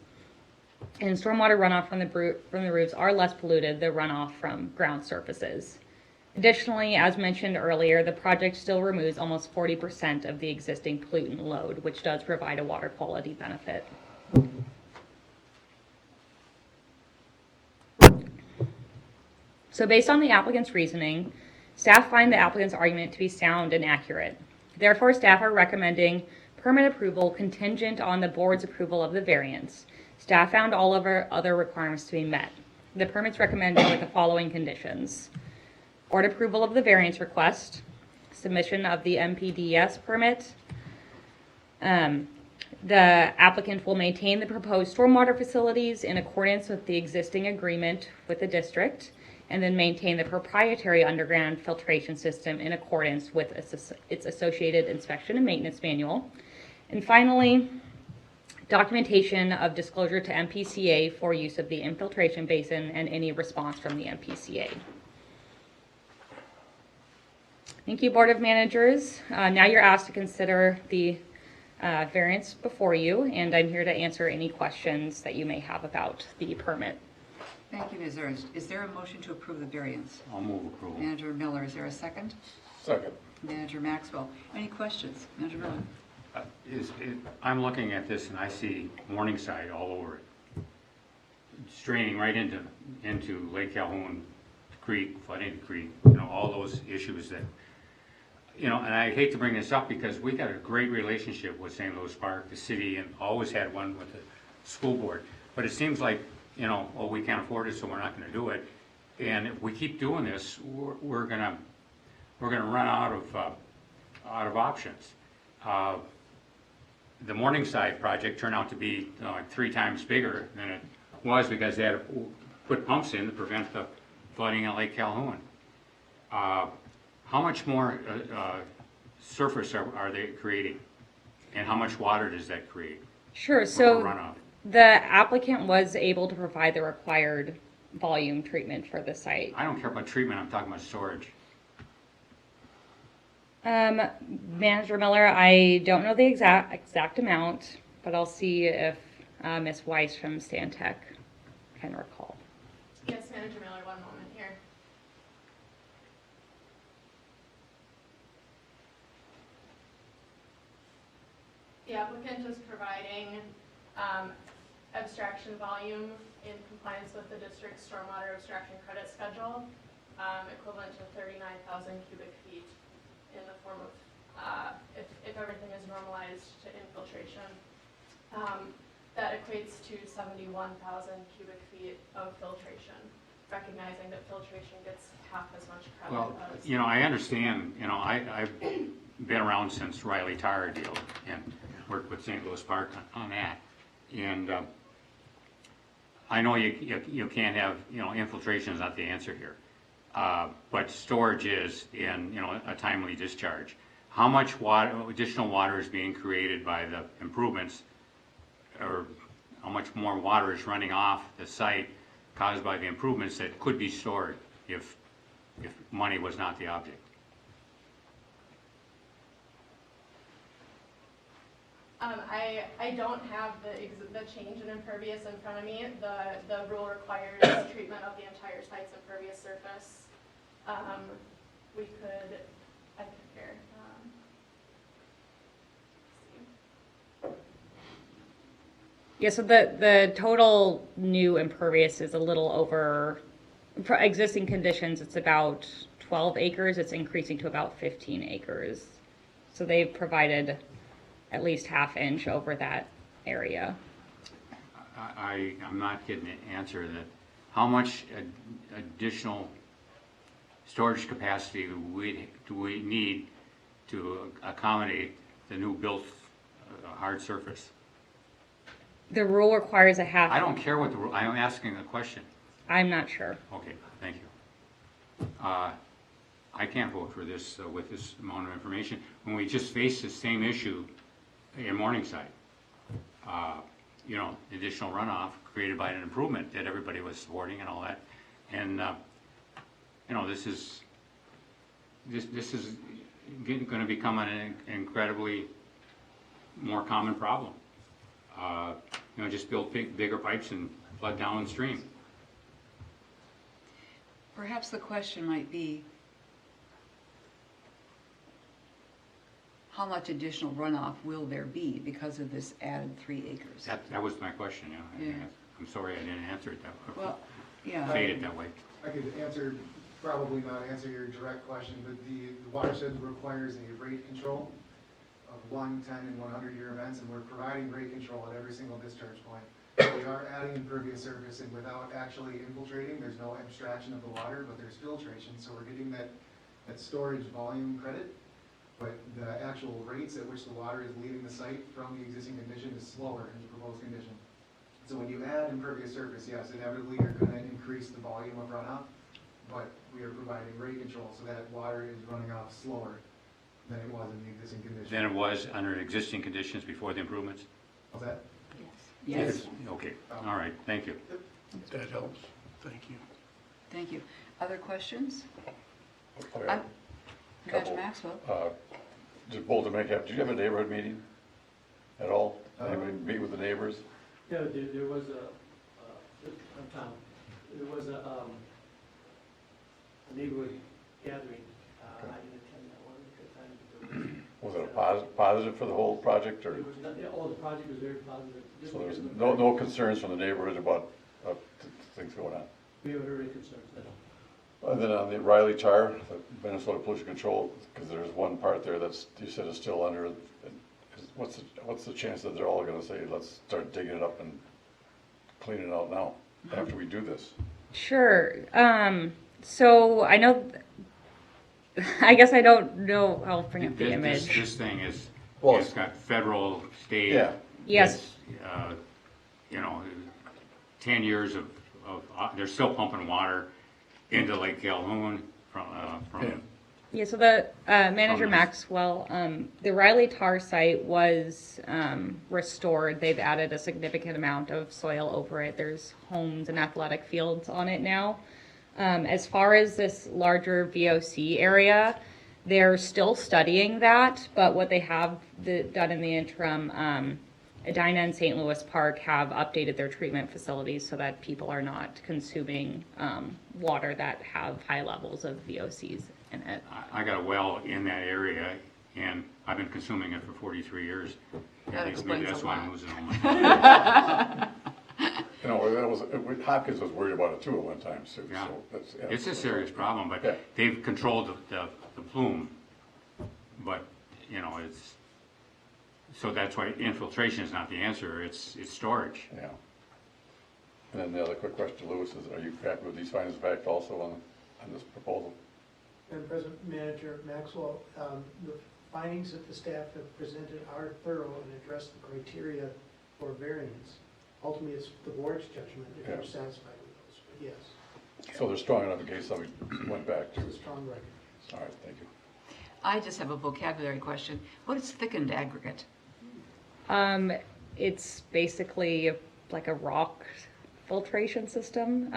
and stormwater runoff from the roofs are less polluted than runoff from ground surfaces. Additionally, as mentioned earlier, the project still removes almost 40% of the existing pollutant load, which does provide a water quality benefit. So based on the applicant's reasoning, staff find the applicant's argument to be sound and accurate. Therefore, staff are recommending permit approval contingent on the board's approval of the variance. Staff found all of our other requirements to be met. The permit's recommended with the following conditions: board approval of the variance request, submission of the MPDS permit. The applicant will maintain the proposed stormwater facilities in accordance with the existing agreement with the district, and then maintain the proprietary underground filtration system in accordance with its associated inspection and maintenance manual. And finally, documentation of disclosure to MPCA for use of the infiltration basin and any response from the MPCA. Thank you, Board of Managers. Now you're asked to consider the variance before you, and I'm here to answer any questions that you may have about the permit. Thank you, Ms. Ernst. Is there a motion to approve the variance? I'll move approval. Manager Miller, is there a second? Second. Manager Maxwell. Any questions? Manager Miller? I'm looking at this and I see Morningside all over it. Straining right into Lake Calhoun Creek, flooding the creek, all those issues that, and I hate to bring this up because we got a great relationship with St. Louis Park, the city, and always had one with the school board. But it seems like, we can't afford it, so we're not gonna do it. And if we keep doing this, we're gonna run out of options. The Morningside project turned out to be like 3 times bigger than it was because they had to put pumps in to prevent the flooding at Lake Calhoun. How much more surface are they creating? And how much water does that create? Sure, What's so the runoff? the applicant was able to provide the required volume treatment for the site. I don't care about treatment, I'm talking about storage. Manager Miller, I don't know the exact amount, but I'll see if Ms. Weiss from Stantec can recall. Yes, Manager Miller, one moment here. The applicant is providing abstraction volume in compliance with the district's stormwater abstraction credit schedule, equivalent to 39,000 cubic feet in the form of, if everything is normalized to infiltration. That equates to 71,000 cubic feet of filtration, recognizing that filtration gets half as much credit Well, as. I understand, I've been around since Riley Tire deal and worked with St. Louis Park on that. And I know you can't have, infiltration is not the answer here. But storage is in, a timely discharge. How much additional water is being created by the improvements, or how much more water is running off the site caused by the improvements that could be stored if money was not the object? I don't have the change in impervious in front of me. The rule requires treatment of the entire site's impervious surface. I could here. Yeah, so the total new impervious is a little over, for existing conditions, it's about 12 acres. It's increasing to about 15 acres. So they've provided at least ½ inch over that area. I'm not getting the answer that how much additional storage capacity do we need to accommodate the new built hard surface? The rule requires a half. I don't care what the rule, I'm asking a question. I'm not sure. Okay, thank you. I can't vote for this with this amount of information when we just faced the same issue in Morningside. Additional runoff created by an improvement that everybody was supporting and all that. And, this is going to become an incredibly more common problem. Just build bigger pipes and flood downstream. Perhaps the question might be, how much additional runoff will there be because of this added 3 acres? That was my question, Yeah. I'm sorry I didn't answer it that way. Well, yeah. Say it that way. I could probably not answer your direct question, but the watershed requires a rate control of 1, 10, and 100-year events, and we're providing rate control at every single discharge point. We are adding impervious surface, and without actually infiltrating, there's no abstraction of the water, but there's filtration, so we're getting that storage volume credit. but the actual rates at which the water is leaving the site from the existing condition is slower in the proposed condition. So when you add impervious surface, yes, inevitably you're gonna increase the volume of runoff, but we are providing rate control so that water is running off slower than it was in the existing condition. Than it was under existing conditions before the improvements? Was that? Yes. Okay, all right, thank you. That helps. Thank you. Thank you. Other questions? Okay. Manager Couple. Maxwell? Did Boulder make up, did you have a neighborhood meeting at all? Anybody meet with the neighbors? Yeah, there was Tom, there was a neighborhood gathering. I didn't attend that one because Was it a positive for the whole project, or? it was not, the project was very positive. This So one there's was no concerns from the neighborhood about things going on? We haven't heard any concerns at all. And then on the Riley Tar, the Minnesota Pollution Control, because there's one part there that's, you said is still under, what's the chance that they're all gonna say, let's start digging it up and cleaning it out now, after we do this? Sure. So I know, I guess I don't know, I'll bring up the image. This thing is, Well, it's got federal, state. Yeah. Yes. it's, You know, 10 years of, they're still pumping water into Lake Calhoun from, Yeah, so the manager From this. Maxwell, the Riley Tar site was restored. They've added a significant amount of soil over it. There's homes and athletic fields on it now. As far as this larger VOC area, they're still studying that, but what they have done in the interim, Edina and St. Louis Park have updated their treatment facilities so that people are not consuming water that have high levels of VOCs in it. I got a well in that area, and I've been consuming it for 43 years. That Maybe explains that's a why lot. I'm losing all my. You know, that was, Hopkins was worried about it too at one time, too. Yeah. So that's, yeah. It's a serious problem, Yeah. but they've controlled the plume. But, you know, so that's why infiltration is not the answer, it's storage. Yeah. And then the other quick question to Lewis is, are you happy with these findings of fact also on this proposal? And President Manager Maxwell, the findings that the staff have presented are thorough and address the criteria for variance. Ultimately, it's the board's judgment if you're Yeah. satisfied with those, but yes, So they're strong enough in case somebody went back to. it's a strong record. All right, thank you. I just have a vocabulary question. What is thickened aggregate? It's basically like a rock filtration system.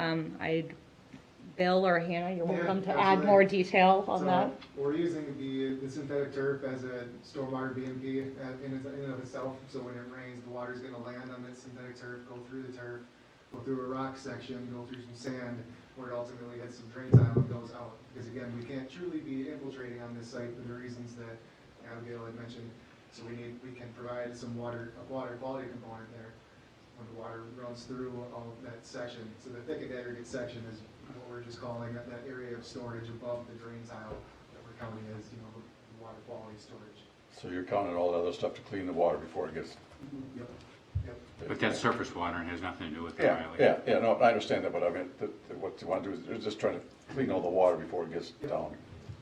Bill or Hannah, you're welcome to add absolutely. more detail on So that. we're using the synthetic turf as a stormwater BMP in and of itself. So when it rains, the water's gonna land on that synthetic turf, go through the turf, go through a rock section, go through some sand, where it ultimately hits some drain tile and goes out. Because again, we can't truly be infiltrating on this site for the reasons that Abigail had mentioned. So we can provide a water quality component there when the water runs through all of that section. So the thickened aggregate section is what we're just calling that area of storage above the drain tile that we're counting as, the water quality storage. So you're counting all the other stuff to clean the water before it gets. Yep. But that's surface water and has nothing to do with the Yeah, Riley. yeah, no, I understand that, but I mean, what you want to do is they're just trying to clean all the water before it gets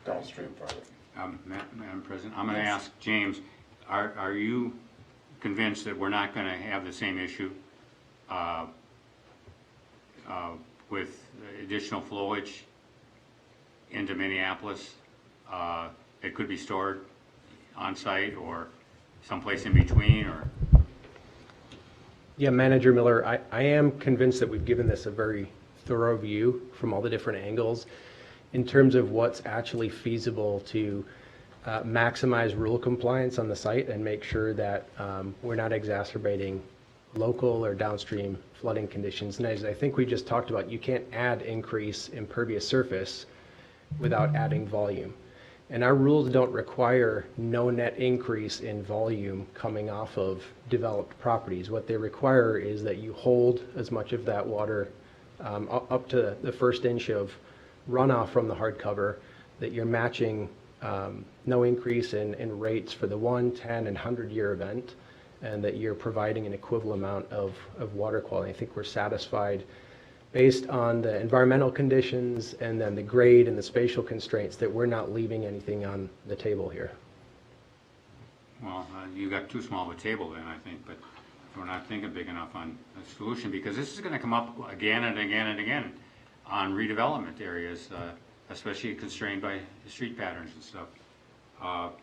downstream farther. Madam President, I'm going to ask James, are you convinced that we're not going to have the same issue with additional flowage into Minneapolis? It could be stored on site or someplace in between, or? Yeah, Manager Miller, I am convinced that we've given this a very thorough view from all the different angles in terms of what's actually feasible to maximize rule compliance on the site and make sure that we're not exacerbating local or downstream flooding conditions. And as I think we just talked about, you can't add increase impervious surface without adding volume. And our rules don't require no net increase in volume coming off of developed properties. What they require is that you hold as much of that water up to the first inch of runoff from the hardcover, that you're matching no increase in rates for the 1, 10, and 100-year event, and that you're providing an equivalent amount of water quality. I think we're satisfied based on the environmental conditions and then the grade and the spatial constraints that we're not leaving anything on the table here. Well, you got too small of a table then, I think, but we're not thinking big enough on a solution, because this is gonna come up again and again and again on redevelopment areas, especially constrained by street patterns and stuff. Well,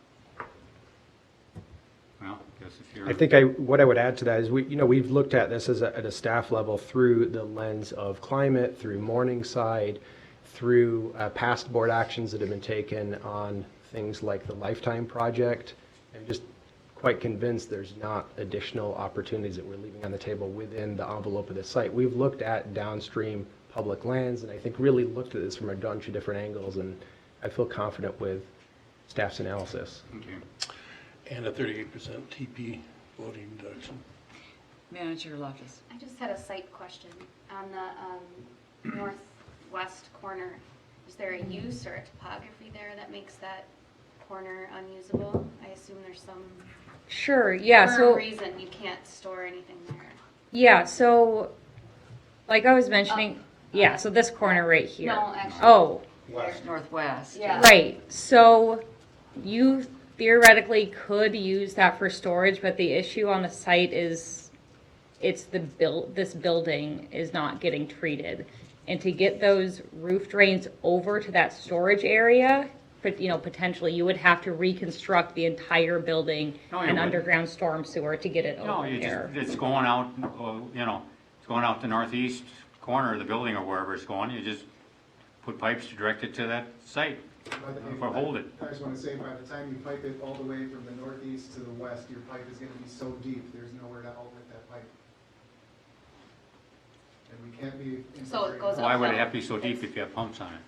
I guess if you're. I think what I would add to that is we've looked at this at a staff level through the lens of climate, through Morningside, through past board actions that have been taken on things like the Lifetime Project. I'm just quite convinced there's not additional opportunities that we're leaving on the table within the envelope of the site. We've looked at downstream public lands, and I think really looked at this from a bunch of different angles, and I feel confident with staff's analysis. Okay. And a 38% TP voting deduction. Manager Loftus. I just had a site question. On the northwest corner, is there a use or a topography there that makes that corner unusable? I assume there's some Sure, yeah, firm so, reason you can't store anything there. yeah, so, like I was mentioning, yeah, so this corner right here. No, actually. Oh, Northwest. Yeah. right, so you theoretically could use that for storage, but the issue on the site is this building is not getting treated. And to get those roof drains over to that storage area, but, potentially you would have to reconstruct the entire building No, you and wouldn't. underground storm sewer to get it No, over there. it's going out, it's going out the northeast corner of the building or wherever it's going. You just put pipes to direct it to that site, or hold it. I just want to say, by the time you pipe it all the way from the northeast to the west, your pipe is going to be so deep, there's nowhere to outlet that pipe. And we can't be. So it goes Why would it uphill. have to be so deep if you have pumps on it?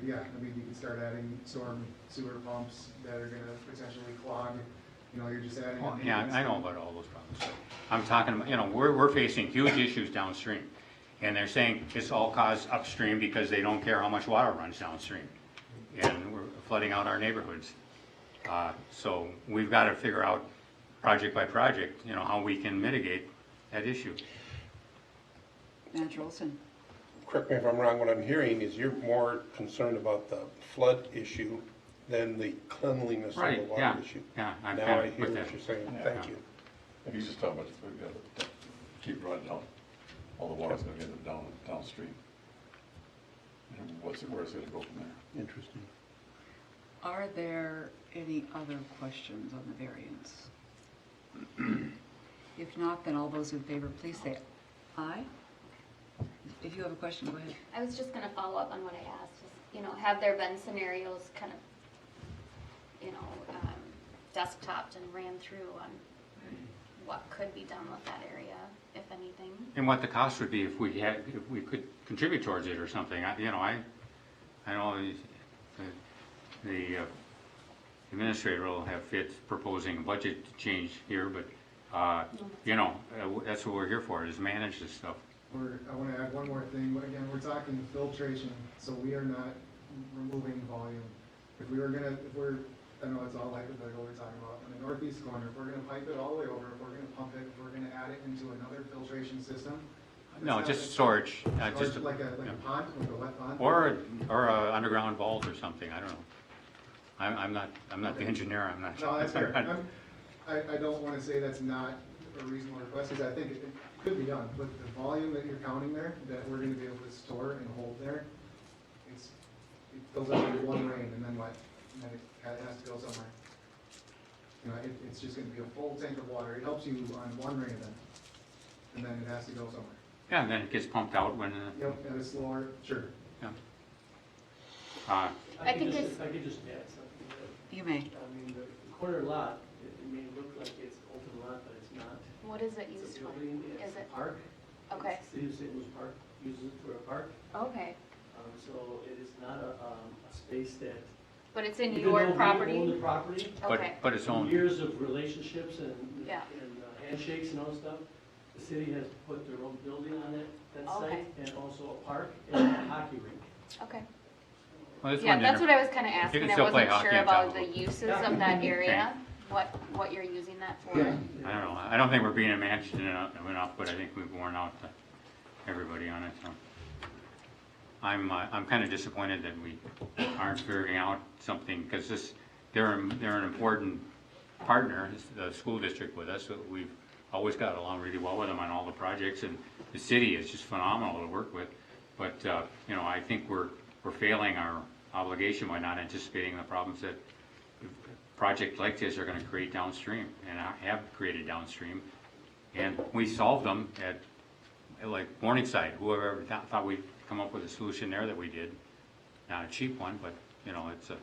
Yeah, I mean, you can start adding storm sewer pumps that are going to potentially clog, you're just adding. Well, yeah, I know about all those problems. I'm talking about, we're facing huge issues downstream. And they're saying it's all caused upstream because they don't care how much water runs downstream. And we're flooding out our neighborhoods. So we've got to figure out project by project, how we can mitigate that issue. Manager Olson. Correct me if I'm wrong, what I'm hearing is you're more concerned about the flood issue than the cleanliness of the Right, water yeah, issue. yeah, I'm Now kind I of hear with what that. you're saying, Yeah. thank you. If you just talk about, we gotta keep running down, all the water's gonna get downstream. And where's it gonna go from there? Interesting. Are there any other questions on the variance? If not, then all those in favor, please say aye. If you have a question, go ahead. I was just gonna follow up on what I asked, have there been scenarios kind of, desktoped and ran through on what could be done with that area, if anything? And what the cost would be if we could contribute towards it or something. I know the administrator will have fit proposing a budget change here, but, that's what we're here for, is manage this stuff. I want to add one more thing, but again, we're talking filtration, so we are not removing volume. I know it's all hypothetical we're talking about, in the northeast corner, if we're gonna pipe it all the way over, if we're gonna pump it, if we're gonna add it into another filtration system. No, it's just not- storage, storage just, like a yeah. pond, like a wet pond? or a underground vault or something, I don't know. I'm not the engineer, I'm not. No, that's fair. I don't wanna say that's not a reasonable request, because I think it could be done, but the volume that you're counting there, that we're gonna be able to store and hold there, it fills up in one rain, and then what? And then it has to go somewhere. It's just gonna be a full tank of water. It helps you on one rain event, and then it has to go somewhere. Yeah, and then it gets pumped out when, Yep, at a slower, sure. yeah. I think it's, If I could just add something. You may. I mean, the corner lot, it may look like it's open lot, but it's not. what is it It's used a for? building, Is it's a it? park. Okay. City of St. Louis Park uses it for a park, Okay, so it is not a space that. but it's in even your though we property? own the property, Okay, But it's through owned. years of relationships and Yeah. handshakes and all stuff, the city has put their own building on that Okay. site, and also a park and a hockey rink. okay. Well, this Yeah, one that's didn't- what I was kind of asking. can I still play wasn't hockey sure on top about of the it. uses of that area, what you're using that for. I don't know, I don't think we're being managed enough, but I think we've worn out everybody on it, so. I'm kind of disappointed that we aren't figuring out something, because they're an important partner, the school district with us. So we've always got along really well with them on all the projects, and the city is just phenomenal to work with. But, you know, I think we're failing our obligation by not anticipating the problems that projects like this are gonna create downstream, and have created downstream. And we solved them at, like Morningside, whoever ever thought we'd come up with a solution there that we did. Not a cheap one, but, you know, it's a,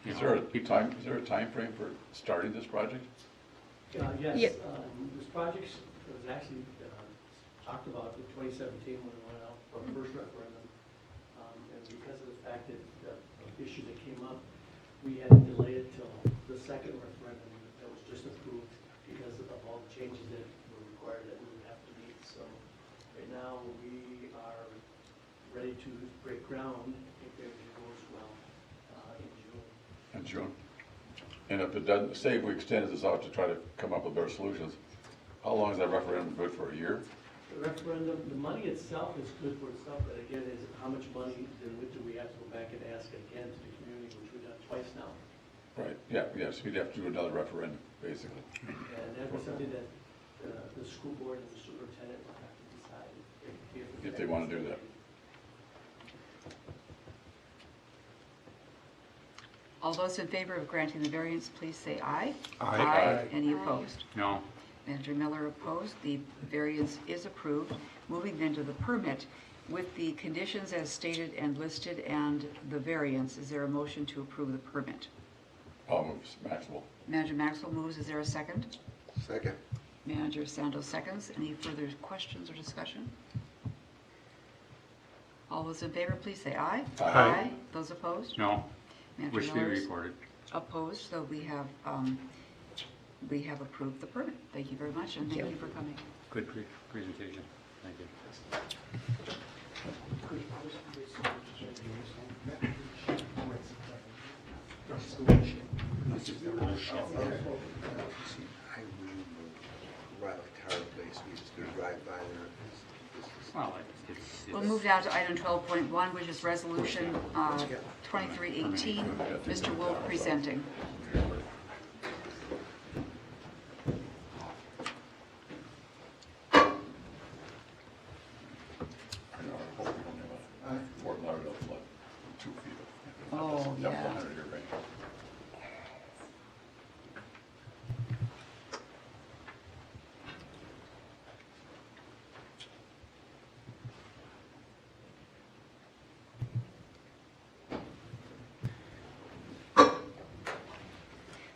Is there a time frame for starting this project? Yes, Yeah. this project was actually talked about in 2017 when it went out for the first referendum. And because of the fact that the issue that came up, we had to delay it till the second referendum that was just approved because of all the changes that were required that we would have to meet. So right now, we are ready to break ground if everything goes well in June. In June? And if it doesn't, say we extended this out to try to come up with better solutions, how long is that referendum good for, a year? The referendum, the money itself is good for itself, but again, is how much money do we have to go back and ask again to the community, which we've done twice now. Right, yeah, so we'd have to do another referendum, basically. And that was something that the school board and the superintendent will have to decide If they want to do that. All those in favor of granting the variance, please say aye. Aye. Any opposed? no, Manager Miller opposed. The variance is approved. Moving then to the permit. With the conditions as stated and listed and the variance, is there a motion to approve the permit? I'll move Maxwell. Manager Maxwell moves. Is there a second? Second. Manager Sandos seconds. Any further questions or discussion? All those in favor, please say aye. Aye. Those opposed? no, Manager wish to be Miller is recorded. opposed, so we have approved the permit. Thank you very much, and thank you for coming. Good presentation, thank you. Well, it's. We'll move now to item 12.1, which is resolution 2318. Mr. Wolf presenting. I know, I hope we don't have a Fort Lauderdale flood, 2 feet of. Oh, That yeah. 100-year rain.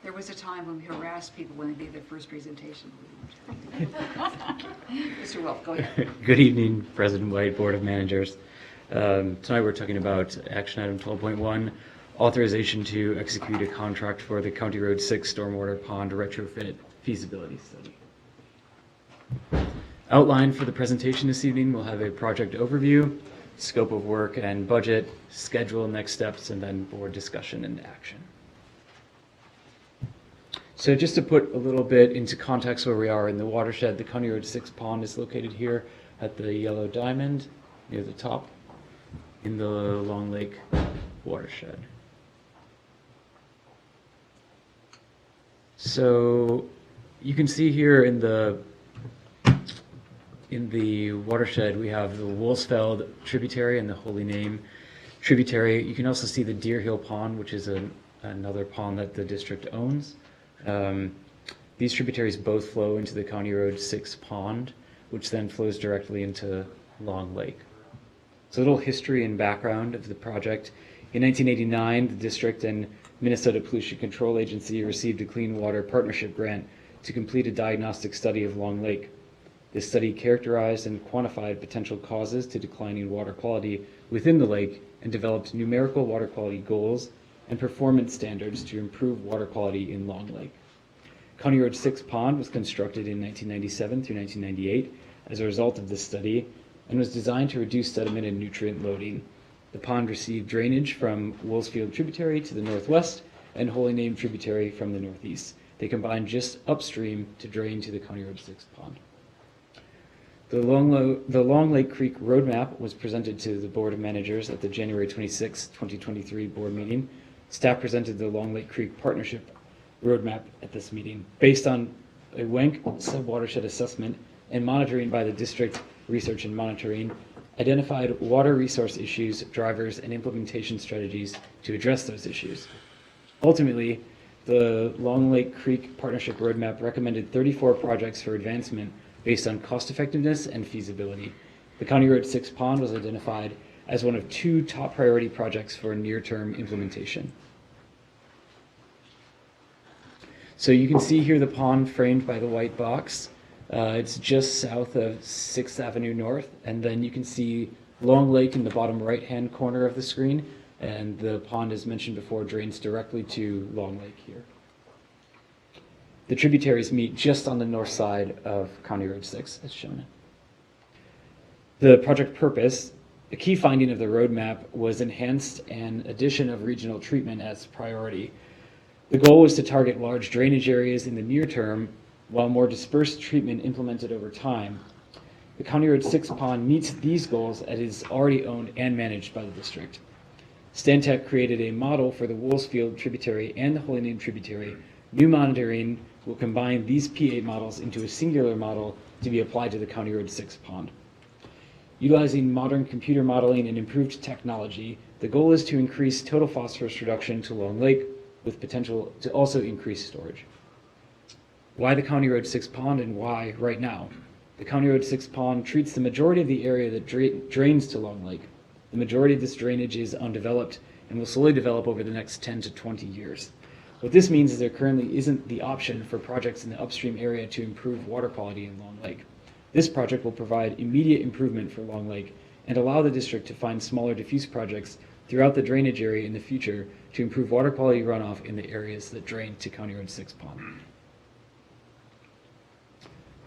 There was a time when we harassed people when they made their first presentation. Mr. Wolf, go ahead. Good evening, President White, Board of Managers. Tonight we're talking about action item 12.1, authorization to execute a contract for the County Road 6 Stormwater Pond Retrofit Feasibility Study. Outline for the presentation this evening, we'll have a project overview, scope of work and budget, schedule, next steps, and then board discussion and action. So just to put a little bit into context where we are in the watershed, the County Road 6 pond is located here at the Yellow Diamond near the top in the Long Lake watershed. So you can see here in the watershed we have the Woolsfeld tributary and the Holy Name tributary. You can also see the Deer Hill Pond, which is another pond that the district owns. These tributaries both flow into the County Road 6 pond, which then flows directly into Long Lake. So a little history and background of the project. In 1989, the district and Minnesota Pollution Control Agency received a Clean Water Partnership grant to complete a diagnostic study of Long Lake. This study characterized and quantified potential causes to declining water quality within the lake and developed numerical water quality goals and performance standards to improve water quality in Long Lake. County Road 6 Pond was constructed in 1997 through 1998 as a result of this study and was designed to reduce sediment and nutrient loading. The pond received drainage from Woolsfield Tributary to the northwest and Holy Name Tributary from the northeast. They combined just upstream to drain to the County Road 6 Pond. The Long Lake Creek Roadmap was presented to the Board of Managers at the January 26, 2023 board meeting. Staff presented the Long Lake Creek Partnership Roadmap at this meeting based on a WENC sub-watershed assessment and monitoring by the district research and monitoring, identified water resource issues, drivers, and implementation strategies to address those issues. Ultimately, the Long Lake Creek Partnership Roadmap recommended 34 projects for advancement based on cost effectiveness and feasibility. The County Road 6 pond was identified as one of 2 top priority projects for near-term implementation. So you can see here the pond framed by the white box. It's just south of 6th Avenue North, and then you can see Long Lake in the bottom right-hand corner of the screen, and the pond, as mentioned before, drains directly to Long Lake here. The tributaries meet just on the north side of County Road 6, as shown. The project purpose, a key finding of the roadmap was enhanced and addition of regional treatment as priority. The goal was to target large drainage areas in the near term, while more dispersed treatment implemented over time. The County Road 6 pond meets these goals as it is already owned and managed by the district. Stantec created a model for the Woolsfield tributary and the Holy Name tributary. New monitoring will combine these P8 models into a singular model to be applied to the County Road 6 pond. Utilizing modern computer modeling and improved technology, the goal is to increase total phosphorus reduction to Long Lake with potential to also increase storage. Why the County Road 6 pond and why right now? The County Road 6 pond treats the majority of the area that drains to Long Lake. The majority of this drainage is undeveloped and will slowly develop over the next 10 to 20 years. What this means is there currently isn't the option for projects in the upstream area to improve water quality in Long Lake. This project will provide immediate improvement for Long Lake and allow the district to find smaller diffuse projects throughout the drainage area in the future to improve water quality runoff in the areas that drain to County Road 6 pond.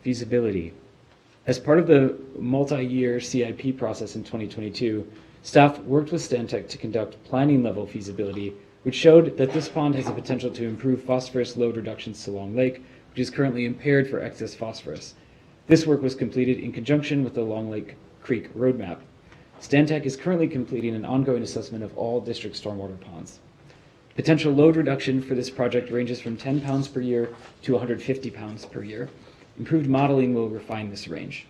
Feasibility. As part of the multi-year CIP process in 2022, staff worked with Stantec to conduct planning level feasibility, which showed that this pond has the potential to improve phosphorus load reductions to Long Lake, which is currently impaired for excess phosphorus. This work was completed in conjunction with the Long Lake Creek Roadmap. Stantec is currently completing an ongoing assessment of all district stormwater ponds. Potential load reduction for this project ranges from 10 pounds per year to 150 pounds per year. Improved modeling will refine this range.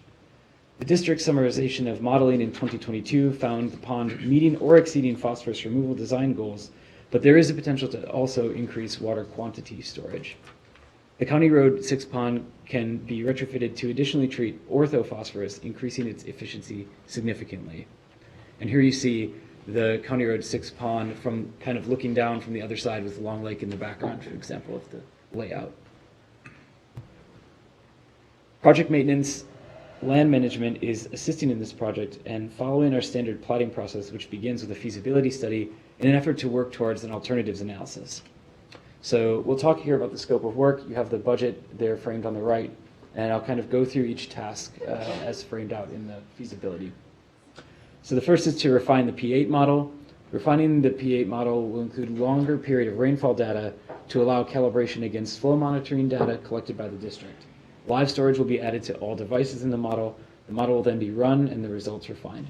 The district summarization of modeling in 2022 found the pond meeting or exceeding phosphorus removal design goals, but there is a potential to also increase water quantity storage. The County Road 6 pond can be retrofitted to additionally treat orthophosphorus, increasing its efficiency significantly. And here you see the County Road 6 pond from kind of looking down from the other side with Long Lake in the background, for example, of the layout. Project maintenance, land management is assisting in this project and following our standard plotting process, which begins with a feasibility study in an effort to work towards an alternatives analysis. So we'll talk here about the scope of work. You have the budget there framed on the right, and I'll kind of go through each task as framed out in the feasibility. So the first is to refine the P8 model. Refining the P8 model will include longer period of rainfall data to allow calibration against flow monitoring data collected by the district. Live storage will be added to all devices in the model. The model will then be run and the results refined.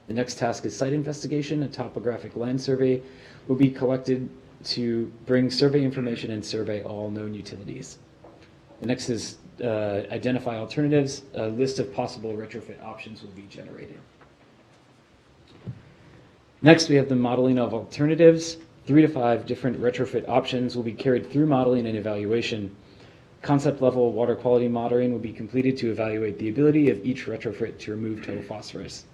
The next task is site investigation. A topographic land survey will be collected to bring survey information and survey all known utilities. The next is identify alternatives. A list of possible retrofit options will be generated. Next, we have the modeling of alternatives. 3 to 5 different retrofit options will be carried through modeling and evaluation. Concept level water quality monitoring will be completed to evaluate the ability of each retrofit to remove total phosphorus.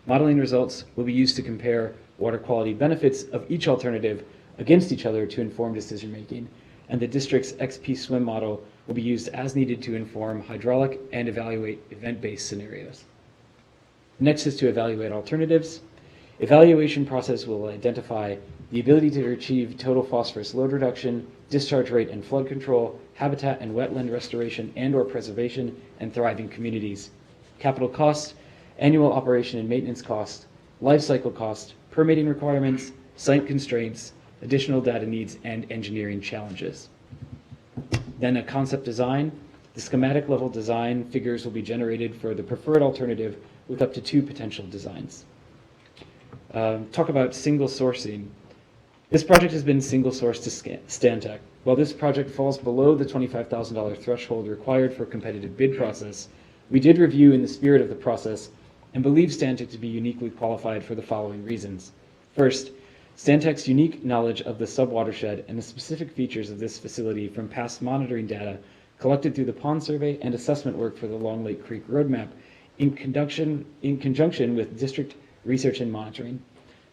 Modeling results will be used to compare water quality benefits of each alternative against each other to inform decision making, and the district's XP swim model will be used as needed to inform hydraulic and evaluate event-based scenarios. Next is to evaluate alternatives. Evaluation process will identify the ability to achieve total phosphorus load reduction, discharge rate and flood control, habitat and wetland restoration and/or preservation, and thriving communities. Capital cost, annual operation and maintenance cost, life cycle cost, permitting requirements, site constraints, additional data needs, and engineering challenges. Then a concept design. The schematic level design figures will be generated for the preferred alternative with up to 2 potential designs. Talk about single sourcing. This project has been single sourced to Stantec. While this project falls below the $25,000 threshold required for a competitive bid process, we did review in the spirit of the process and believe Stantec to be uniquely qualified for the following reasons. First, Stantec's unique knowledge of the subwatershed and the specific features of this facility from past monitoring data collected through the pond survey and assessment work for the Long Lake Creek Roadmap in conjunction with district research and monitoring.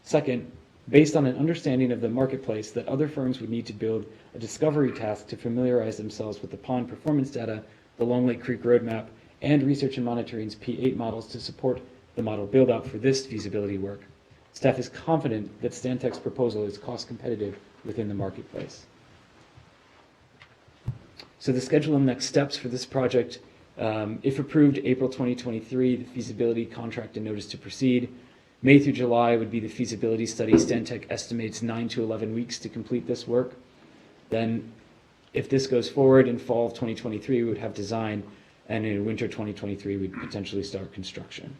Second, based on an understanding of the marketplace that other firms would need to build a discovery task to familiarize themselves with the pond performance data, the Long Lake Creek Roadmap, and research and monitoring's P8 models to support the model build-out for this feasibility work. Staff is confident that Stantec's proposal is cost competitive within the marketplace. So the schedule and next steps for this project, if approved, April 2023, the feasibility contract and notice to proceed. May through July would be the feasibility study. Stantec estimates 9 to 11 weeks to complete this work. Then, if this goes forward in fall of 2023, we would have design, and in winter 2023, we'd potentially start construction.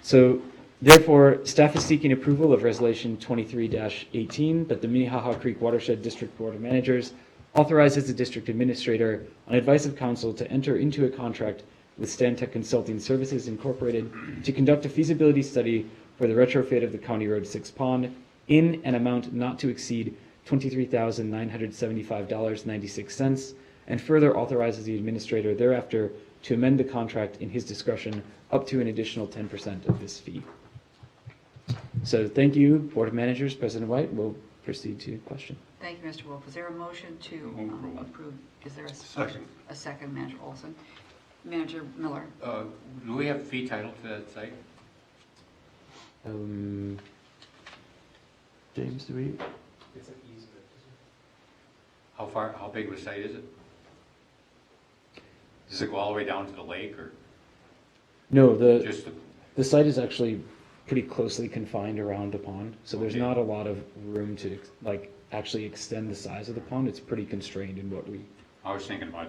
So, therefore, staff is seeking approval of Resolution 23-18 that the Minnehaha Creek Watershed District Board of Managers authorizes the district administrator, on advice of council, to enter into a contract with Stantec Consulting Services Incorporated to conduct a feasibility study for the retrofit of the County Road 6 pond in an amount not to exceed $23,975.96, and further authorizes the administrator thereafter to amend the contract in his discretion up to an additional 10% of this fee. So thank you, Board of Managers. President White, we'll proceed to question. Thank you, Mr. Wolf. Is there a motion to approve? Is there Second. a second, Manager Olson? Manager Miller? Do we have fee title to that site? James, do we? It's an easement. How big of a site is it? Does it go all the way down to the lake, or No, just the site is actually pretty closely confined around the pond, so there's Okay. not a lot of room to actually extend the size of the pond. It's pretty constrained in what we. I was thinking about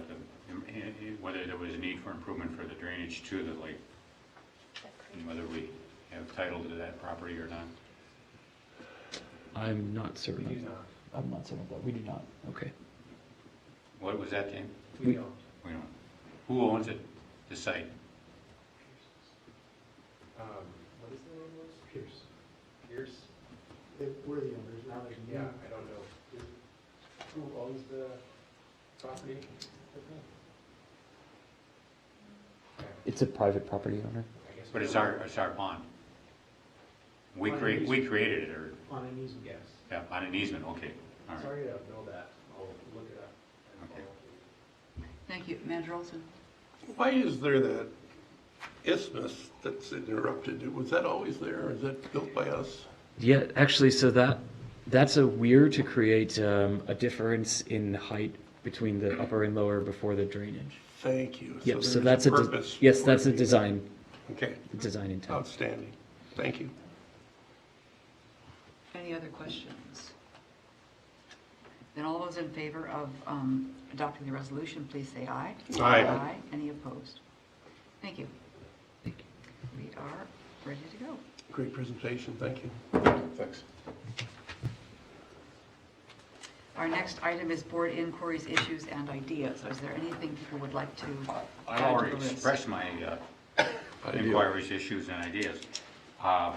whether there was a need for improvement for the drainage to the lake, and whether we have title to that property or not. I'm not certain. We do not. I'm not certain of that. We do not. Okay. What was that, Tim? We don't. We don't. Who owns it, the site? What is the name of this? Pierce. Pierce? We're the owners, now there's. Yeah, I don't know. Who owns the property? It's a private property owner. I guess But we it's don't. our pond. We On an created it, or, On an easement. Yes. yeah, on an easement, okay, all right. Sorry to know that. I'll look it up. and Okay. follow up. Thank you. Manager Olson? Why is there that isthmus that's interrupted? Was that always there, or is that built by us? Yeah, actually, so that's a weir to create a difference in height between the upper and lower before the drainage. Thank you. Yep. So there's that's a purpose yes, for that's a it. design Okay, intent. outstanding. Thank you. Any other questions? Then all those in favor of adopting the resolution, please say aye. Aye. Any opposed? Thank you. Thank you. We are ready to go. Great presentation, thank you. Thanks. Our next item is board inquiries, issues, and ideas. Is there anything people would like to I've add to already the list? expressed my inquiries, issues, and ideas. I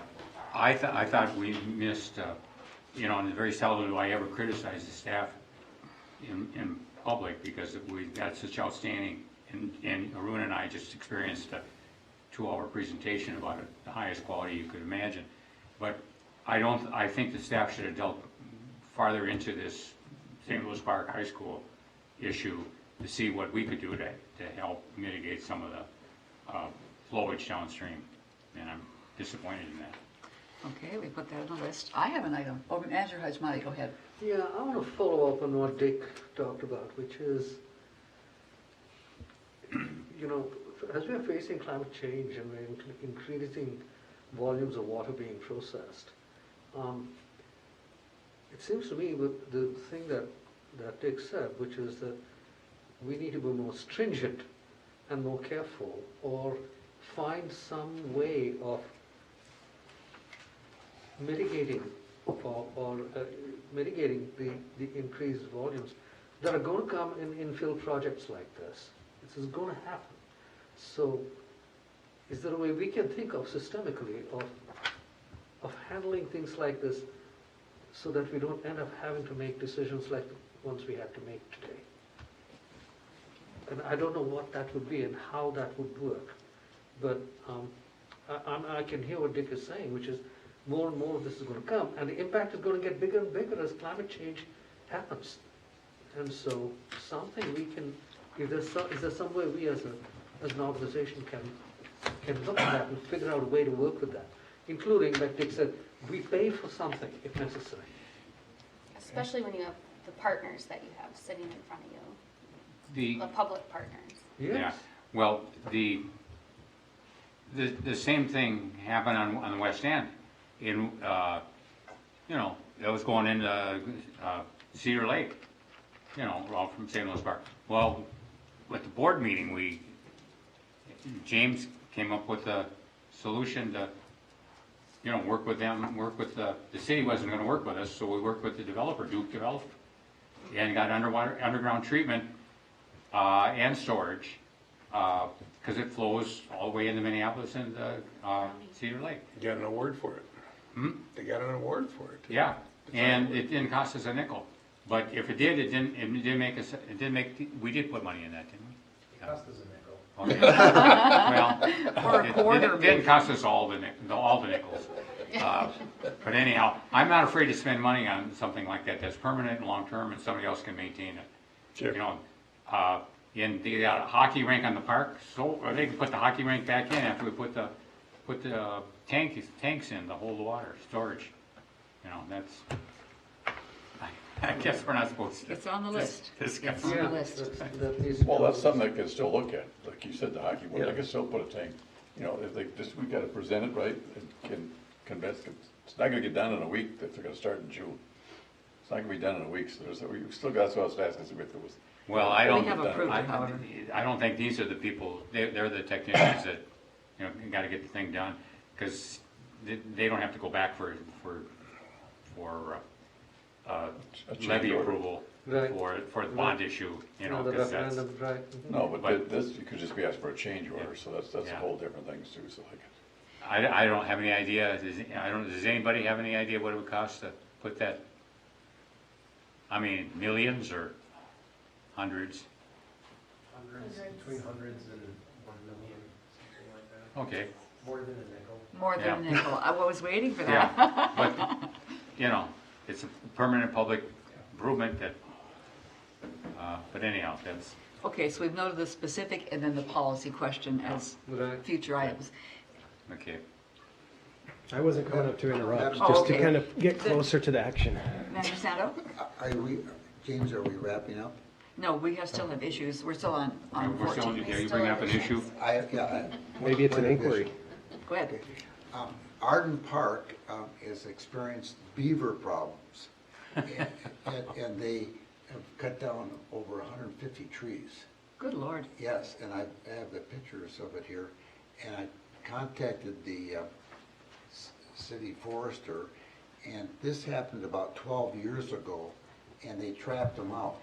thought we missed, and very seldom do I ever criticize the staff in public, because we've got such outstanding, and Arun and I just experienced a 2-hour presentation about it, the highest quality you could imagine. But I think the staff should have delved farther into this St. Louis Park High School issue to see what we could do to help mitigate some of the flowage downstream, and I'm disappointed in that. Okay, we put that on the list. I have an item. Oh, Manager Hajmali, go ahead. Yeah, I want to follow up on what Dick talked about, which is, as we are facing climate change and we're increasing volumes of water being processed, it seems to me with the thing that Dick said, which is that we need to be more stringent and more careful, or find some way of mitigating mitigating the increased volumes that are going to come in infill projects like this. This is going to happen. So is there a way we can think of systemically of handling things like this so that we don't end up having to make decisions like the ones we had to make today? And I don't know what that would be and how that would work. But I can hear what Dick is saying, which is more and more of this is going to come, and the impact is going to get bigger and bigger as climate change happens. And so something we can, is there some way we as an organization can look at that and figure out a way to work with that, including, like Dick said, we pay for something if necessary. Especially when you have the partners that you have sitting in front of you, the public partners. Yes. Yeah, well, the same thing happened on the west end. In, you know, that was going into Cedar Lake, you know, all from St. Louis Park. Well, at the board meeting, James came up with a solution to, you know, work with them, work with the city wasn't gonna work with us, so we worked with the developer, Duke Developer, and got underground treatment and storage, because it flows all the way into Minneapolis and Cedar Lake. You got an award for it. Hmm? They got an award for it. Yeah, and it didn't cost us a nickel. But if it did, it didn't make us, we did put money in that, didn't we? It cost us a nickel. Okay. Well, Or a quarter, it didn't cost us all the nickels. But anyhow, I'm not afraid to spend money on something like that that's permanent and long-term and somebody else can maintain it. Sure. You know, in the hockey rink on the park, or they can put the hockey rink back in after we put the tanks in to hold the water, storage. You know, that's, I guess we're not supposed to. It's on the list. Discuss. It's on the list. Well, that's something they can still look at, like you said, the hockey, well, they can still put a tank. You know, if they just, we gotta present it right, and can convince, it's not gonna get done in a week, if they're gonna start in June. It's not gonna be done in a week, so we still got, that's what I was asking, if it was. Well, I don't, have approved it, however. I don't think these are the people, they're the technicians that, you know, gotta get the thing done, because they don't have to go back for A change levy order. approval Right. for the bond issue, you know, The 'cause that's, referendum, right? Mhm. No, but But- this, you could just be asked for a change order, so that's a Yeah. whole different thing too, so like. I don't have any idea, does anybody have any idea what it would cost to put that? I mean, millions or hundreds? Hundreds, between hundreds and 1 million, something like that. Okay, More than a nickel. More than a Yeah. nickel. I was waiting for that. yeah, but, you know, it's a permanent public improvement that, but anyhow, that's, Okay, so we've noted the specific and then the policy question as Right. future items. okay. I wasn't coming up to interrupt, Oh, just okay. to kind of get closer to the action. Member Sando? James, are we wrapping up? No, we still have issues. We're still on We're still, 14. you bring up an issue? Maybe it's an inquiry. Go ahead. Arden Park has experienced beaver problems, and they have cut down over 150 trees. Good Lord. Yes, and I have the pictures of it here, and I contacted the city forester, and this happened about 12 years ago, and they trapped them out.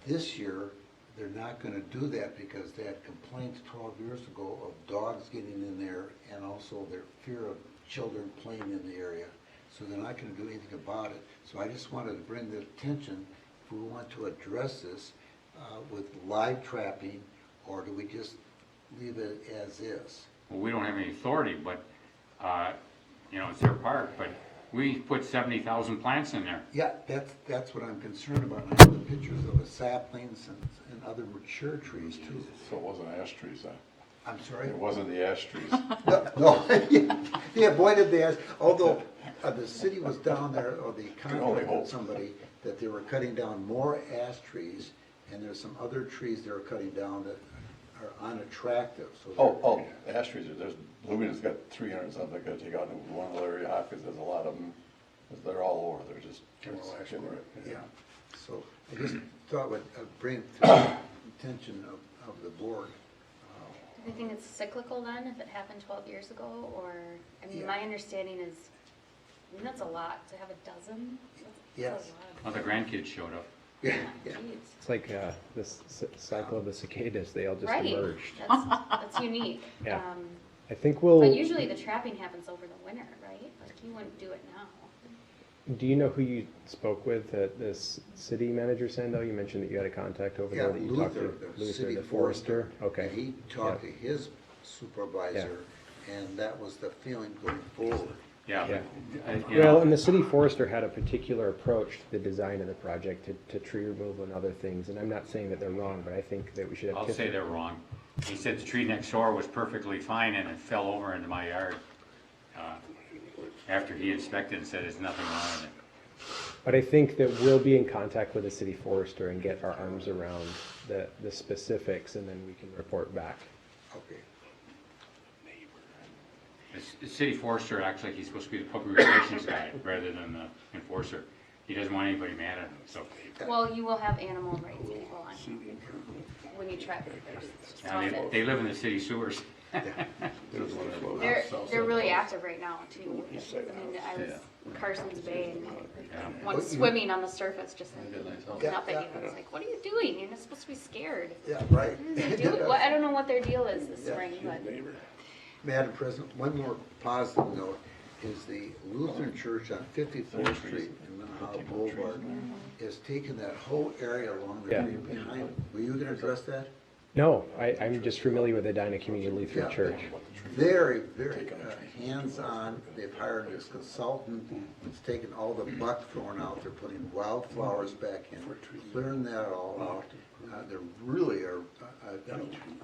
This year, they're not gonna do that because they had complaints 12 years ago of dogs getting in there and also their fear of children playing in the area. So they're not gonna do anything about it. So I just wanted to bring the attention, if we want to address this with live trapping, or do we just leave it as is? Well, we don't have any authority, but, you know, it's their park, but we put 70,000 plants in there. Yeah, that's what I'm concerned about. I have the pictures of the saplings and other mature trees too. So it wasn't ash trees, huh? I'm sorry? It wasn't the ash trees. No, they avoided the ash, although the city was down there, or the only contract hope. with somebody, that they were cutting down more ash trees, and there's some other trees they were cutting down that are unattractive, so. Oh, the ash trees, there's, Lumina's got 300 something, they gotta take out in one little area, because there's a lot of them, they're all over, they're just. Yeah, so I just thought would bring to the attention of the board. Do you think it's cyclical then, if it happened 12 years ago, or, I mean, Yeah. my understanding is I mean, that's a lot, to have a dozen, that's Yes. a lot. Well, the grandkids showed up. Yeah, yeah. Jeez. It's like this cycle of the cicadas, they all just Right, emerged. that's unique. Yeah. Um, I think we'll, But usually the trapping happens over the winter, right? Like, you wouldn't do it now. do you know who you spoke with at this city manager, Sando? You mentioned that you had a contact over Yeah, there that you talked Luther, to. the city the forester. Okay. And he talked to his supervisor, and that was the feeling going forward. Yeah. Yeah. You Well, know, and the city forester had a particular approach to the design of the project, to tree removal and other things, and I'm not saying that they're wrong, but I think that we should have. I'll say they're wrong. He said the tree next door was perfectly fine and it fell over into my yard. After he inspected and said there's nothing wrong with it. But I think that we'll be in contact with the city forester and get our arms around the specifics, and then we can report back. Okay. The city forester acts like he's supposed to be the public relations guy rather than the enforcer. He doesn't want anybody mad at him, so. Well, you will have animal rights people on when you trap it. Now, they live in the city sewers. They're really active right now too. I mean, I was Carson's Bay and one swimming on the surface, just looking up at you. I was like, "What are you doing? You're not supposed to be scared." Yeah, right. What are they doing? Well, I don't know what their deal is this spring, but Madam President, one more positive note is the Lutheran Church on 54th Street in Minnehaha Boulevard is taking that whole area along the Yeah. street behind. Were you going to address that? No, I'm just familiar with the Edina Community Lutheran Yeah. Church. Very, very hands-on. They've hired this consultant. It's taken all the buck thorn out. They're putting wildflowers back in, clearing that all out. They really are,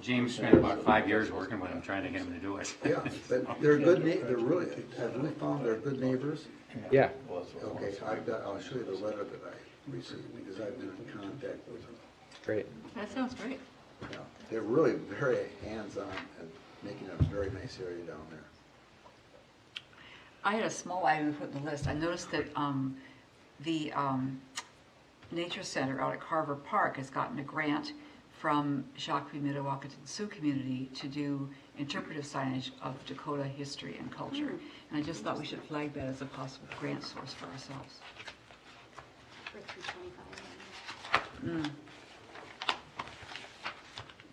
James spent about 5 years working with him, trying to get him to do it. yeah, but they're good, they're really, have we found they're good neighbors? Yeah. Okay, I'll show you the letter that I received because I've been in contact with them. Great. That sounds great. Yeah, they're really very hands-on and making a very nice area down there. I had a small item to put in the list. I noticed that the Nature Center out at Carver Park has gotten a grant from Shakopee Mdewakanton Sioux community to do interpretive signage of Dakota history and culture. And I just thought we should flag that as a possible grant source for ourselves. for $325.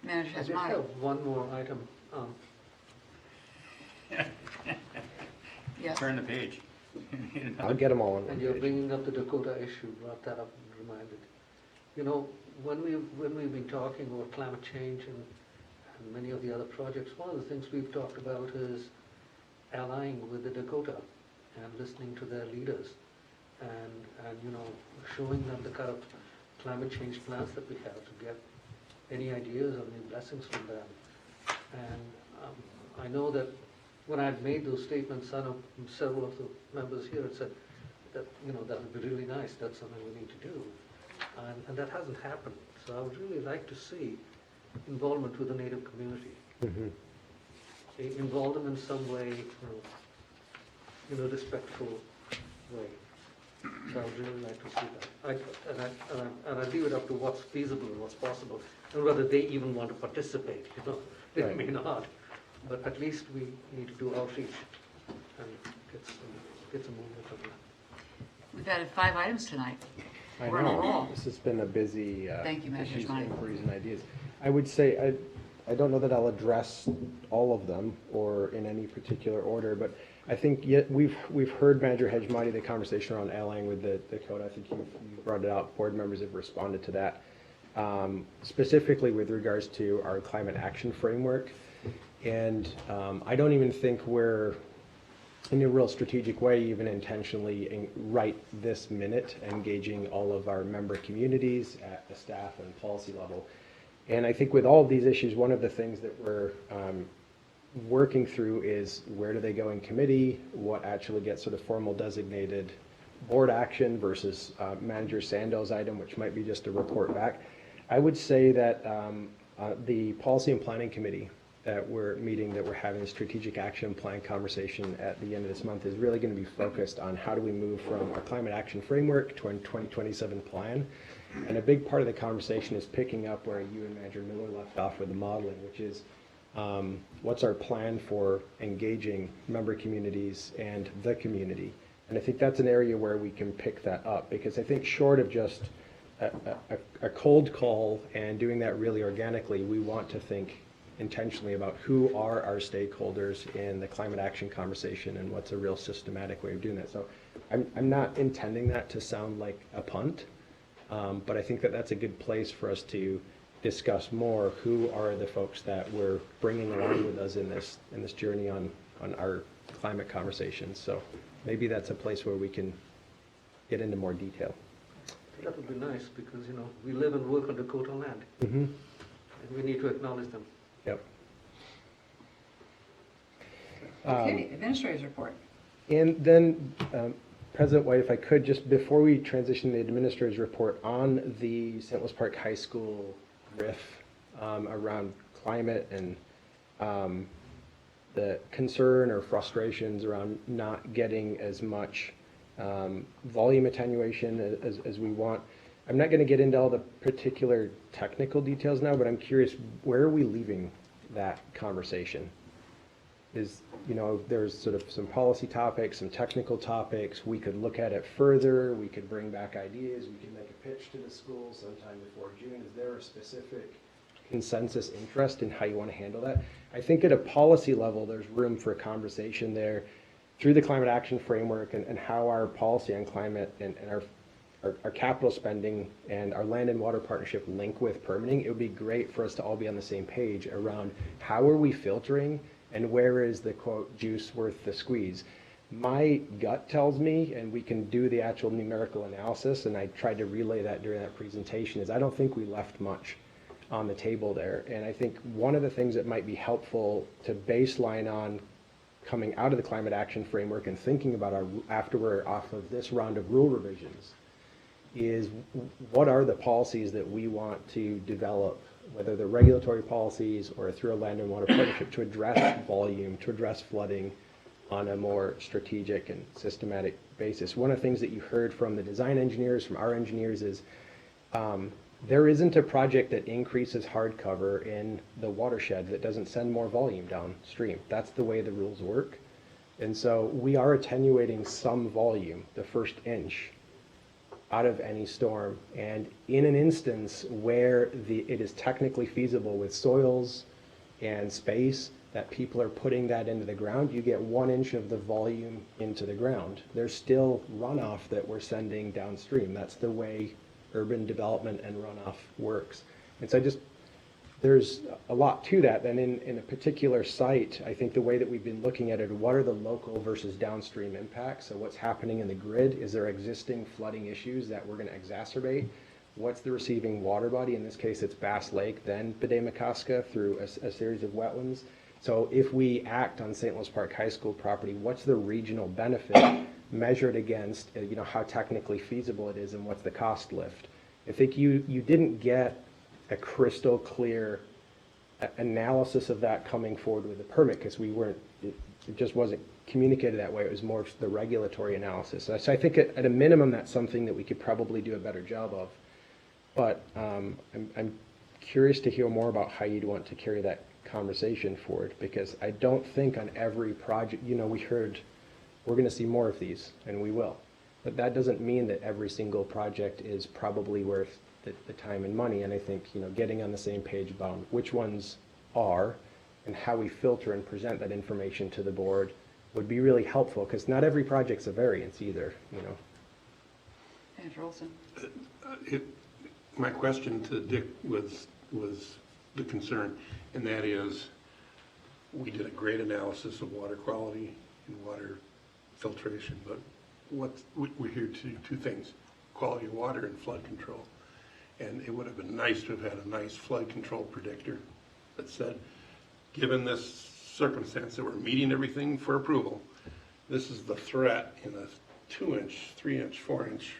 Manager I has just mine. have one more item. Yes. Turn the page. I'll get them all on And one you're page. bringing up the Dakota issue, brought that up and reminded. You know, when we've been talking about climate change and many of the other projects, one of the things we've talked about is allying with the Dakota and listening to their leaders and you know, showing them the kind of climate change plans that we have to get any ideas or any blessings from them. And I know that when I had made those statements, I know several of the members here had said that, you know, that would be really nice, that's something we need to do. And that hasn't happened. So I would really like to see involvement with the Native community. Mhm. Involve them in some way, you know, respectful way. So I would really like to see that. And I leave it up to what's feasible and what's possible, and whether they even want to participate, you know. They Right. may not, but at least we need to do outreach and get some movement on that. We've added 5 items tonight. I We're on a know, roll. this has been a busy Thank you, Manager issues, Schmeier. inquiries, and ideas. I would say, I don't know that I'll address all of them or in any particular order, but I think yet we've heard Manager Hejmati, the conversation around allying with the Dakota. I think you brought it out. Board members have responded to that. Specifically with regards to our climate action framework. And I don't even think we're in a real strategic way, even intentionally right this minute, engaging all of our member communities at the staff and policy level. And I think with all of these issues, one of the things that we're working through is where do they go in committee, what actually gets sort of formal designated board action versus Manager Sando's item, which might be just a report back. I would say that the Policy and Planning Committee that we're meeting, that we're having a strategic action plan conversation at the end of this month is really going to be focused on how do we move from our climate action framework to our 2027 plan. And a big part of the conversation is picking up where you and Manager Miller left off with the modeling, which is what's our plan for engaging member communities and the community And I think that's an area where we can pick that up, because I think short of just a cold call and doing that really organically, we want to think intentionally about who are our stakeholders in the climate action conversation and what's a real systematic way of doing that. So I'm not intending that to sound like a punt, but I think that that's a good place for us to discuss more who are the folks that we're bringing along with us in this journey on our climate conversations. So maybe that's a place where we can get into more detail. That would be nice, because, you know, we live and work on Dakota land, Mm-hmm. and we need to acknowledge them. Yep. Okay, administrator's report. And then, President White, if I could, just before we transition to the administrator's report on the St. Louis Park High School riff around climate and the concern or frustrations around not getting as much volume attenuation as we want. I'm not going to get into all the particular technical details now, but I'm curious, where are we leaving that conversation? Is, you know, there's sort of some policy topics, some technical topics. We could look at it further. We could bring back ideas. We could make a pitch to the school sometime before June. Is there a specific consensus interest in how you want to handle that? I think at a policy level, there's room for a conversation there through the climate action framework and how our policy on climate and our capital spending and our land and water partnership link with permitting. It would be great for us to all be on the same page around how are we filtering and where is the, quote, juice worth the squeeze. My gut tells me, and we can do the actual numerical analysis, and I tried to relay that during that presentation, is I don't think we left much on the table there. And I think one of the things that might be helpful to baseline on coming out of the climate action framework and thinking about after we're off of this round of rule revisions is what are the policies that we want to develop, whether they're regulatory policies or through a land and water partnership, to address volume, to address flooding on a more strategic and systematic basis. One of the things that you heard from the design engineers, from our engineers, is there isn't a project that increases hardcover in the watershed that doesn't send more volume downstream. That's the way the rules work. And so we are attenuating some volume, the first inch, out of any storm. And in an instance where it is technically feasible with soils and space that people are putting that into the ground, you get 1 inch of the volume into the ground. There's still runoff that we're sending downstream. That's the way urban development and runoff works. And so there's a lot to that. And in a particular site, I think the way that we've been looking at it, what are the local versus downstream impacts? So what's happening in the grid? Is there existing flooding issues that we're going to exacerbate? What's the receiving water body? In this case, it's Bass Lake, then Bedeh-Makaska through a series of wetlands. So if we act on St. Louis Park High School property, what's the regional benefit measured against, you know, how technically feasible it is and what's the cost lift? I think you didn't get a crystal clear analysis of that coming forward with the permit, because it just wasn't communicated that way. It was more of the regulatory analysis. So I think at a minimum, that's something that we could probably do a better job of. But I'm curious to hear more about how you'd want to carry that conversation forward, because I don't think on every project, you know, we heard we're going to see more of these, and we will. But that doesn't mean that every single project is probably worth the time and money. And I think, you know, getting on the same page about which ones are and how we filter and present that information to the board would be really helpful, because not every project's a variance either, you know. Andrew Olson. My question to Dick was the concern, and that is, we did a great analysis of water quality and water filtration, but we're here to do two things: quality of water and flood control. And it would have been nice to have had a nice flood control predictor that said, given this circumstance that we're meeting everything for approval, this is the threat in a 2-inch, 3-inch, 4-inch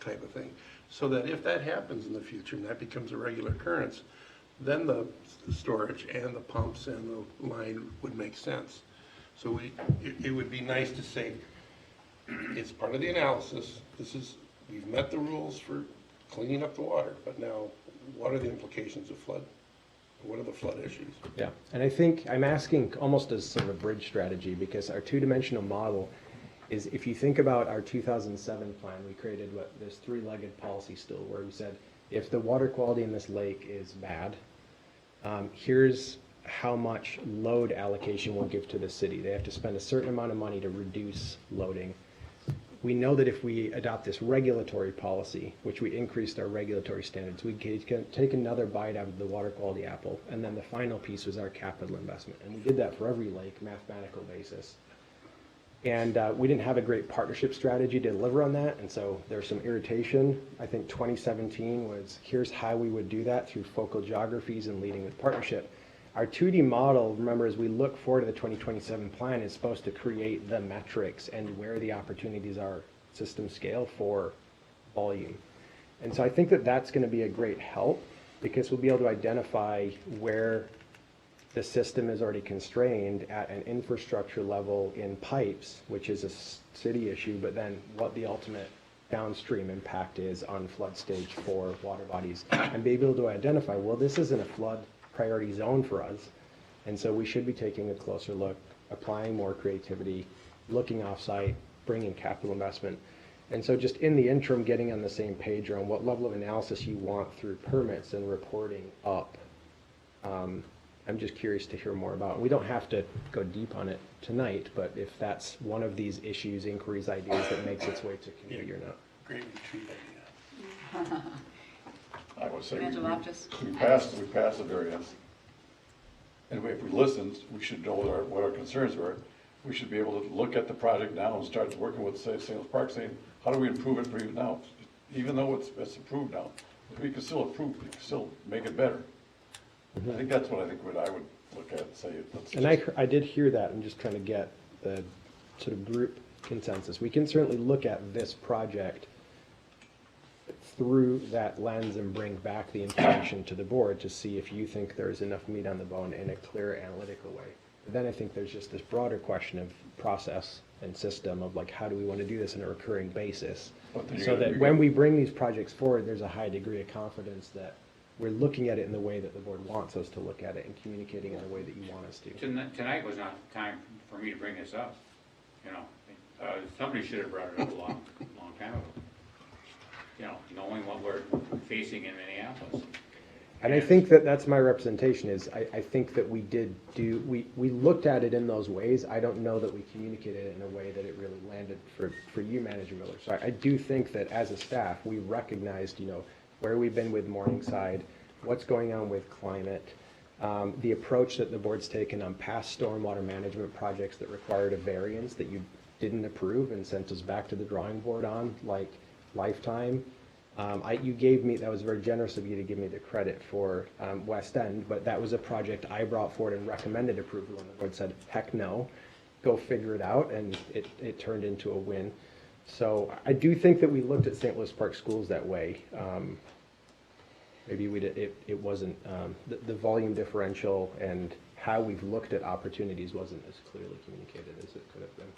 type of thing. So that if that happens in the future and that becomes a regular occurrence, then the storage and the pumps and the line would make sense. So it would be nice to say, it's part of the analysis. We've met the rules for cleaning up the water, but now what are the implications of flood? What are the flood issues? Yeah, and I think I'm asking almost as sort of a bridge strategy, because our two-dimensional model is if you think about our 2007 plan, we created this three-legged policy still where we said, if the water quality in this lake is bad, here's how much load allocation we'll give to the city. They have to spend a certain amount of money to reduce loading. We know that if we adopt this regulatory policy, which we increased our regulatory standards, we can take another bite out of the water quality apple. And then the final piece was our capital investment. And we did that for every lake, mathematical basis. And we didn't have a great partnership strategy to deliver on that. And so there's some irritation. I think 2017 was, here's how we would do that through focal geographies and leading with partnership. Our 2D model, remember, as we look forward to the 2027 plan, is supposed to create the metrics and where the opportunities are, system scale for volume. And so I think that that's going to be a great help because we'll be able to identify where the system is already constrained at an infrastructure level in pipes, which is a city issue, but then what the ultimate downstream impact is on flood stage 4 water bodies, and be able to identify, well, this isn't a flood priority zone for us, and so we should be taking a closer look, applying more creativity, looking off-site, bringing capital investment. And so just in the interim, getting on the same page around what level of analysis you want through permits and reporting up. I'm just curious to hear more about. We don't have to go deep on it tonight, but if that's one of these issues, inquiries, ideas that makes its way to committee or not. Great retreat idea. I would say Angela, we passed the variance. And if we listened, we should know what our concerns were. We should be able to look at the project now and start working with, say, St. Louis Park, saying, how do we improve it for you now? Even though it's approved now, we can still improve, we can still make it better. I think that's what I would look at and say, let's. And I did hear that. I'm just trying to get the sort of group consensus. We can certainly look at this project through that lens and bring back the information to the board to see if you think there's enough meat on the bone in a clear analytical way. But then I think there's just this broader question of process and system of like, how do we want to do this on a recurring basis? So that when we bring these projects forward, there's a high degree of confidence that we're looking at it in the way that the board wants us to look at it and communicating in the way that you want us to. Tonight was not the time for me to bring this up, you know. Somebody should have brought it up a long time ago. You know, knowing what we're facing in Minneapolis. And I think that that's my representation is I think that we looked at it in those ways. I don't know that we communicated it in a way that it really landed for you, Manager Miller. So I do think that as a staff, we recognized, you know, where we've been with Morningside, what's going on with climate, the approach that the board's taken on past stormwater management projects that required a variance that you didn't approve and sent us back to the drawing board on, like Lifetime. You gave me, that was very generous of you to give me the credit for West End, but that was a project I brought forward and recommended approval, and the board said, heck no, go figure it out, and it turned into a win. So I do think that we looked at St. Louis Park Schools that way. Maybe it wasn't, the volume differential and how we've looked at opportunities wasn't as clearly communicated as it could have been.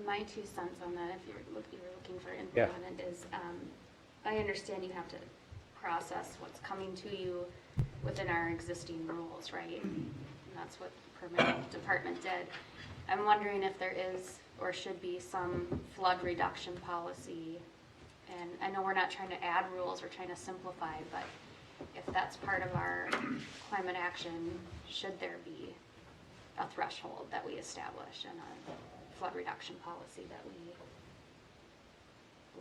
My 2 cents on that, if you're looking for input Yeah. on it, is I understand you have to process what's coming to you within our existing rules, right? And that's what the permit department did. I'm wondering if there is or should be some flood reduction policy. And I know we're not trying to add rules, we're trying to simplify, but if that's part of our climate action, should there be a threshold that we establish and a flood reduction policy that we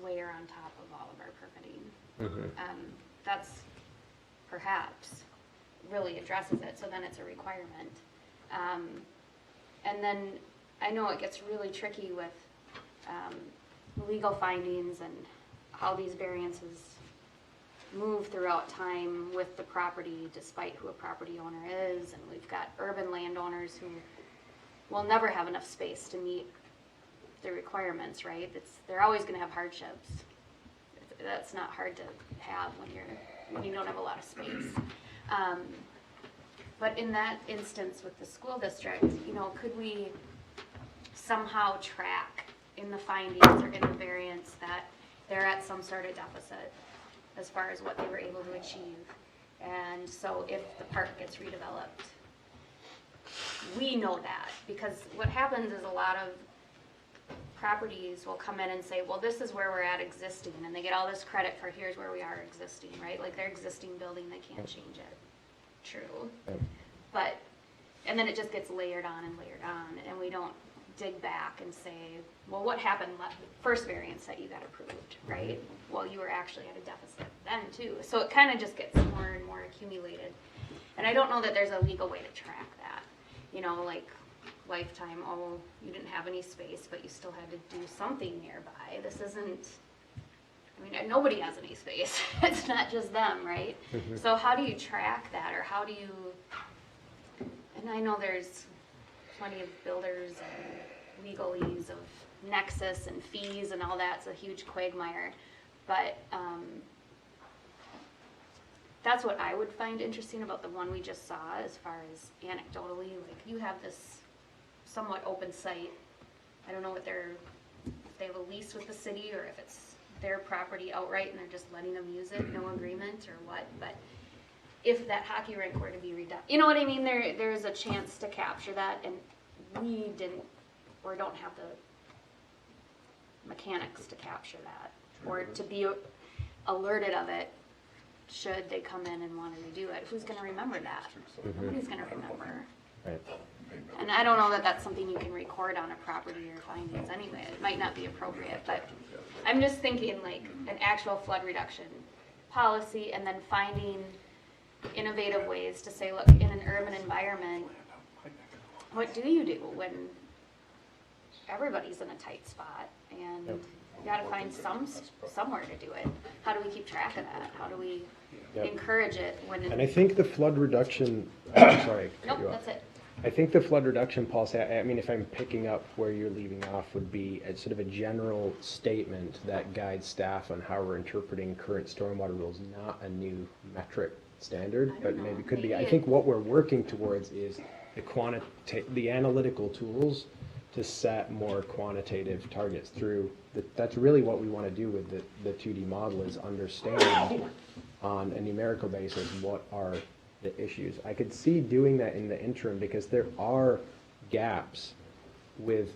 layer on top of all of our permitting? That's perhaps really addresses it, so then it's a requirement. And then I know it gets really tricky with legal findings and how these variances move throughout time with the property despite who a property owner is, and we've got urban landowners who will never have enough space to meet the requirements, right? They're always going to have hardships. That's not hard to have when you don't have a lot of space. But in that instance with the school district, you know, could we somehow track in the findings or in the variance that they're at some sort of deficit as far as what they were able to achieve? And so if the park gets redeveloped, we know that, because what happens is a lot of properties will come in and say, well, this is where we're at existing, and they get all this credit for here's where we are existing, right? Like their existing building, they can't change it. True. But, and then it just gets layered on, and we don't dig back and say, well, what happened first variance that you got approved, right? Well, you were actually at a deficit then too. So it kind of just gets more and more accumulated. And I don't know that there's a legal way to track that. You know, like lifetime, oh, you didn't have any space, but you still had to do something nearby. This isn't, I mean, nobody has any space. It's not just them, right? So how do you track that, or how do you, and I know there's plenty of builders and legalese of nexus and fees and all that's a huge quagmire, but that's what I would find interesting about the one we just saw, as far as anecdotally, like you have this somewhat open site. I don't know if they have a lease with the city or if it's their property outright and they're just letting them use it, no agreement or what, but if that hockey rink were to be redone, you know what I mean? There's a chance to capture that, and we didn't, or don't have the mechanics to capture that, or to be alerted of it should they come in and want to redo it. Who's going to remember that? Nobody's going to remember. Right. And I don't know that that's something you can record on a property or findings anyway. It might not be appropriate, but I'm just thinking like an actual flood reduction policy, and then finding innovative ways to say, look, in an urban environment, what do you do when everybody's in a tight spot, and you got to find somewhere to do it? How do we keep track of that? How do we encourage it when? And I think the flood reduction. Sorry. Nope, that's it. I think the flood reduction policy, I mean, if I'm picking up where you're leaving off, would be a sort of a general statement that guides staff on how we're interpreting current stormwater rules, not a new metric standard, but maybe could be. I think what we're working towards is the analytical tools to set more quantitative targets through, that's really what we want to do with the 2D model, is understand on a numerical basis what are the issues. I could see doing that in the interim, because there are gaps within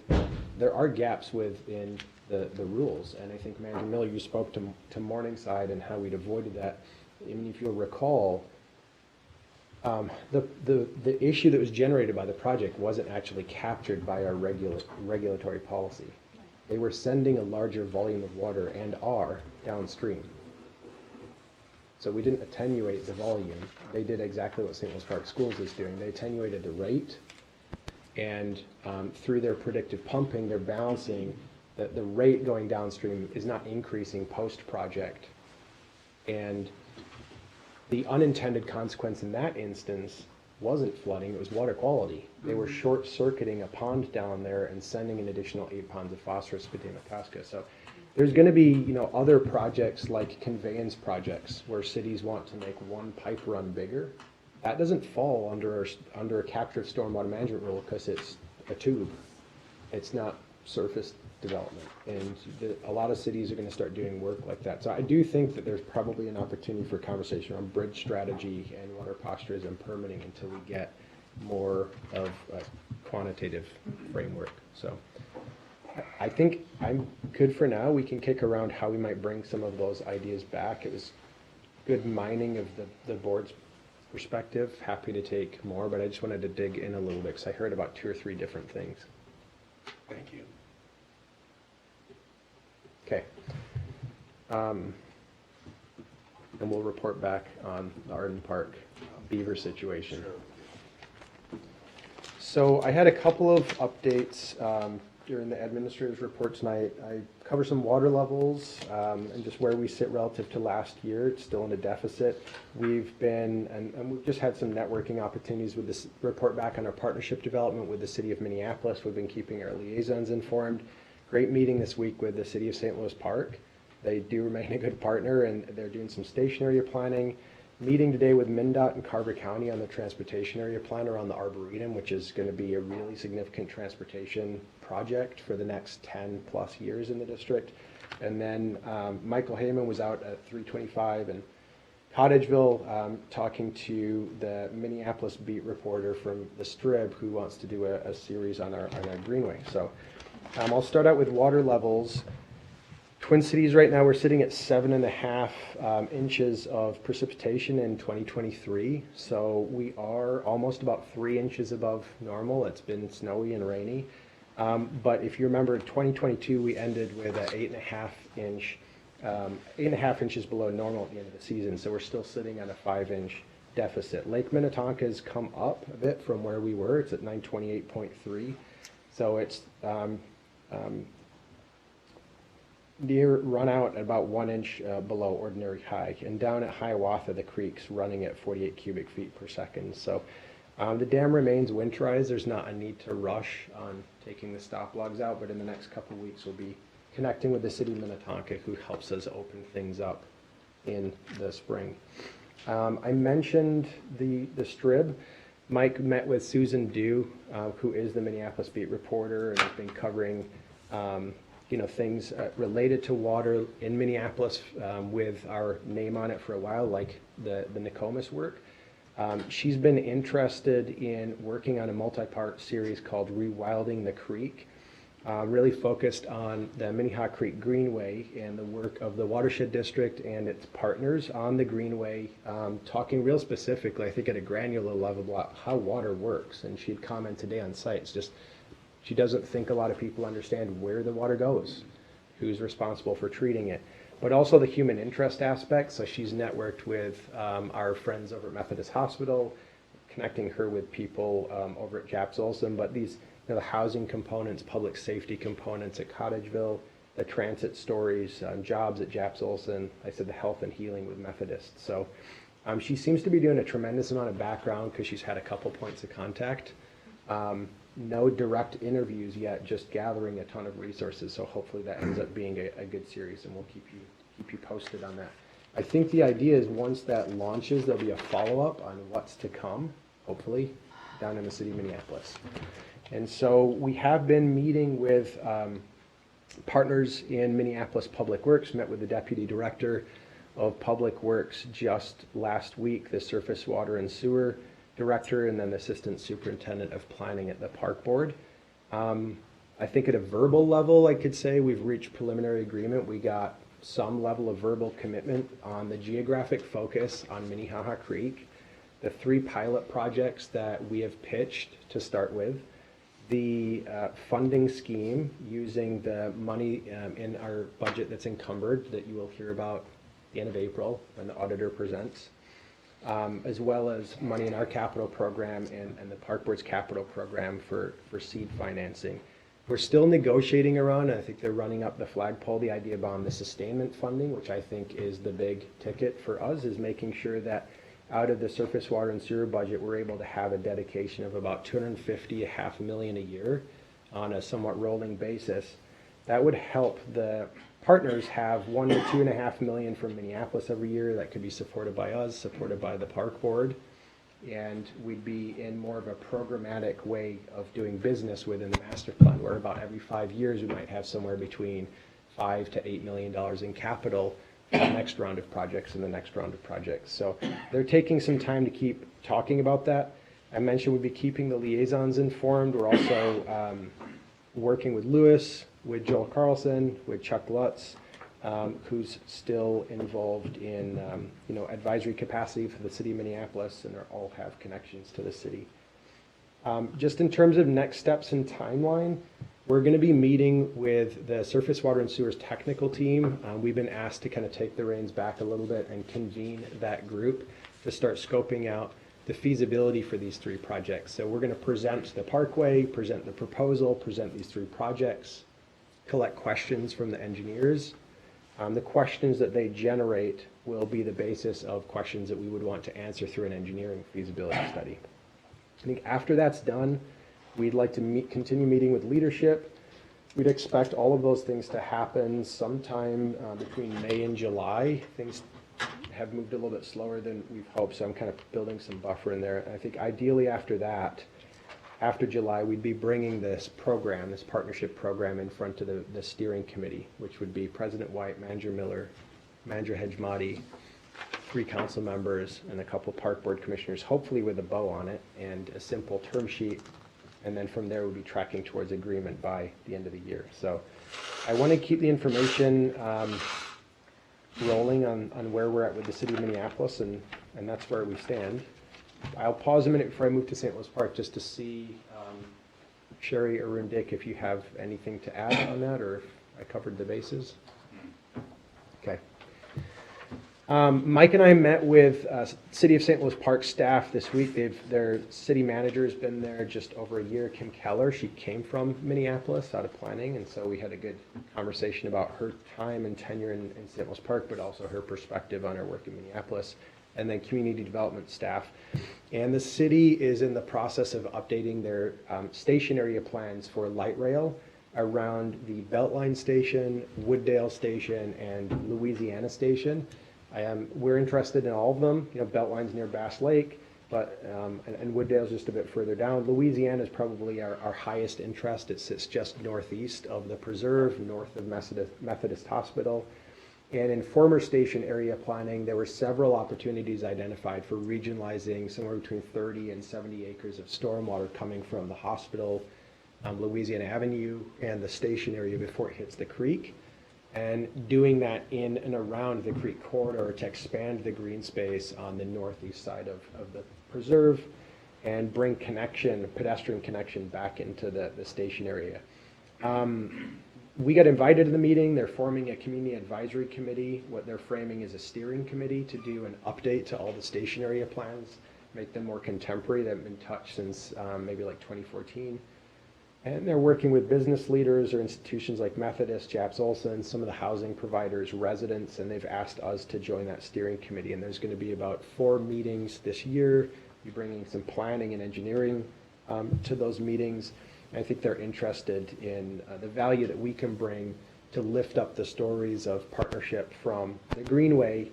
the rules. And I think, Manager Miller, you spoke to Morningside and how we'd avoided that. I mean, if you'll recall, the issue that was generated by the project wasn't actually captured by our regulatory policy. They were sending a larger volume of water, and are, downstream. So we didn't attenuate the volume. They did exactly what St. Louis Park Schools is doing. They attenuated the rate, and through their predictive pumping, they're balancing that the rate going downstream is not increasing post-project. And the unintended consequence in that instance wasn't flooding, it was water quality. They were short-circuiting a pond down there and sending an additional 8 pounds of phosphorus to Damatasca. So there's going to be, other projects like conveyance projects where cities want to make one pipe run bigger. That doesn't fall under a captured stormwater management rule, because it's a tube. It's not surface development, and a lot of cities are going to start doing work like that. So I do think that there's probably an opportunity for conversation on bridge strategy and water posturism and permitting until we get more of a quantitative framework. So I think I'm good for now. We can kick around how we might bring some of those ideas back. It was good mining of the board's perspective. Happy to take more, but I just wanted to dig in a little bit because I heard about 2 or 3 different things. Thank you. Okay. And we'll report back on the Arden Park beaver situation. So I had a couple of updates during the administrator's report tonight. I cover some water levels and just where we sit relative to last year. It's still in a deficit. We've been, and we've just had some networking opportunities with this report back on our partnership development with the city of Minneapolis. We've been keeping our liaisons informed. Great meeting this week with the city of St. Louis Park. They do remain a good partner, and they're doing some station area planning. Meeting today with MnDOT and Carver County on the transportation area plan around the Arboretum, which is going to be a really significant transportation project for the next 10 plus years in the district. And then Michael Heyman was out at 325 and Cottageville talking to the Minneapolis beat reporter from the Strib, who wants to do a series on our Greenway. So I'll start out with water levels. Twin Cities right now, we're sitting at 7.5 inches of precipitation in 2023. So we are almost about 3 inches above normal. It's been snowy and rainy. But if you remember, 2022, we ended with an 8.5 inches below normal at the end of the season. So we're still sitting at a 5-inch deficit. Lake Minnetonka has come up a bit from where we were. It's at 928.3. So it's near run out at about 1 inch below ordinary high. And down at Hiawatha, the creek's running at 48 cubic feet per second. So the dam remains winterized. There's not a need to rush on taking the stop logs out, but in the next couple of weeks we'll be connecting with the city of Minnetonka, who helps us open things up in the spring. I mentioned the Strib. Mike met with Susan Dew, who is the Minneapolis beat reporter and has been covering things related to water in Minneapolis with our name on it for a while, like the Nokomis work. She's been interested in working on a multi-part series called Rewilding the Creek, really focused on the Minnehaha Creek Greenway and the work of the Watershed District and its partners on the Greenway, talking real specifically, I think at a granular level, about how water works. And she'd comment today on site, it's just she doesn't think a lot of people understand where the water goes, who's responsible for treating it, but also the human interest aspect. So she's networked with our friends over at Methodist Hospital, connecting her with people over at Japs Olson, but these, the housing components, public safety components at Cottageville, the transit stories, jobs at Japs Olson, I said the health and healing with Methodist. So she seems to be doing a tremendous amount of background because she's had a couple points of contact. No direct interviews yet, just gathering a ton of resources. So hopefully that ends up being a good series, and we'll keep you posted on that. I think the idea is once that launches, there'll be a follow-up on what's to come, hopefully, down in the city of Minneapolis. And so we have been meeting with partners in Minneapolis Public Works, met with the Deputy Director of Public Works just last week, the Surface Water and Sewer Director, and then the Assistant Superintendent of Planning at the Park Board. I think at a verbal level, I could say we've reached preliminary agreement. We got some level of verbal commitment on the geographic focus on Minnehaha Creek, the 3 pilot projects that we have pitched to start with, the funding scheme using the money in our budget that's encumbered that you will hear about at the end of April when the auditor presents, as well as money in our capital program and the Park Board's capital program for seed financing. We're still negotiating around, and I think they're running up the flagpole, the idea about the sustainment funding, which I think is the big ticket for us, is making sure that out of the surface water and sewer budget, we're able to have a dedication of about $250,000, $500,000 a year on a somewhat rolling basis. That would help the partners have $1 to $2.5 million from Minneapolis every year that could be supported by us, supported by the Park Board, and we'd be in more of a programmatic way of doing business within the master plan, where about every 5 years we might have somewhere between $5 to $8 million in capital for the next round of projects and the next round of projects. So they're taking some time to keep talking about that. I mentioned we'd be keeping the liaisons informed. We're also working with Lewis, with Joel Carlson, with Chuck Lutz, who's still involved in advisory capacity for the city of Minneapolis, and they all have connections to the city. Just in terms of next steps and timeline, we're going to be meeting with the Surface Water and Sewers technical team. We've been asked to kind of take the reins back a little bit and convene that group to start scoping out the feasibility for these 3 projects. So we're going to present the Parkway, present the proposal, present these 3 projects, collect questions from the engineers. The questions that they generate will be the basis of questions that we would want to answer through an engineering feasibility study. I think after that's done, we'd like to continue meeting with leadership. We'd expect all of those things to happen sometime between May and July. Things have moved a little bit slower than we've hoped, so I'm kind of building some buffer in there. I think ideally after that, after July, we'd be bringing this program, this partnership program, in front of the steering committee, which would be President White, Manager Miller, Manager Hejmati, 3 council members, and a couple park board commissioners, hopefully with a bow on it and a simple term sheet And then from there, we'll be tracking towards agreement by the end of the year. So I want to keep the information rolling on where we're at with the city of Minneapolis, and that's where we stand. I'll pause a minute before I move to St. Louis Park just to see, Sherry, Arun, Dick, if you have anything to add on that, or if I covered the bases. Okay. Mike and I met with City of St. Louis Park staff this week. Their city manager's been there just over a year, Kim Keller. She came from Minneapolis out of planning, and so we had a good conversation about her time and tenure in St. Louis Park, but also her perspective on her work in Minneapolis, and then community development staff. And the city is in the process of updating their station area plans for light rail around the Beltline Station, Wooddale Station, and Louisiana Station. We're interested in all of them. You know, Beltline's near Bass Lake, but and Wooddale's just a bit further down. Louisiana is probably our highest interest. It sits just northeast of the preserve, north of Methodist Hospital. And in former station area planning, there were several opportunities identified for regionalizing somewhere between 30 and 70 acres of stormwater coming from the hospital, Louisiana Avenue, and the station area before it hits the creek, and doing that in and around the creek corridor to expand the green space on the northeast side of the preserve and bring pedestrian connection back into the station area. We got invited to the meeting. They're forming a community advisory committee. What they're framing is a steering committee to do an update to all the station area plans, make them more contemporary. They haven't been touched since maybe like 2014. And they're working with business leaders or institutions like Methodist, Japs Olson, some of the housing providers, residents, and they've asked us to join that steering committee. And there's going to be about 4 meetings this year. We're bringing some planning and engineering to those meetings. I think they're interested in the value that we can bring to lift up the stories of partnership from the Greenway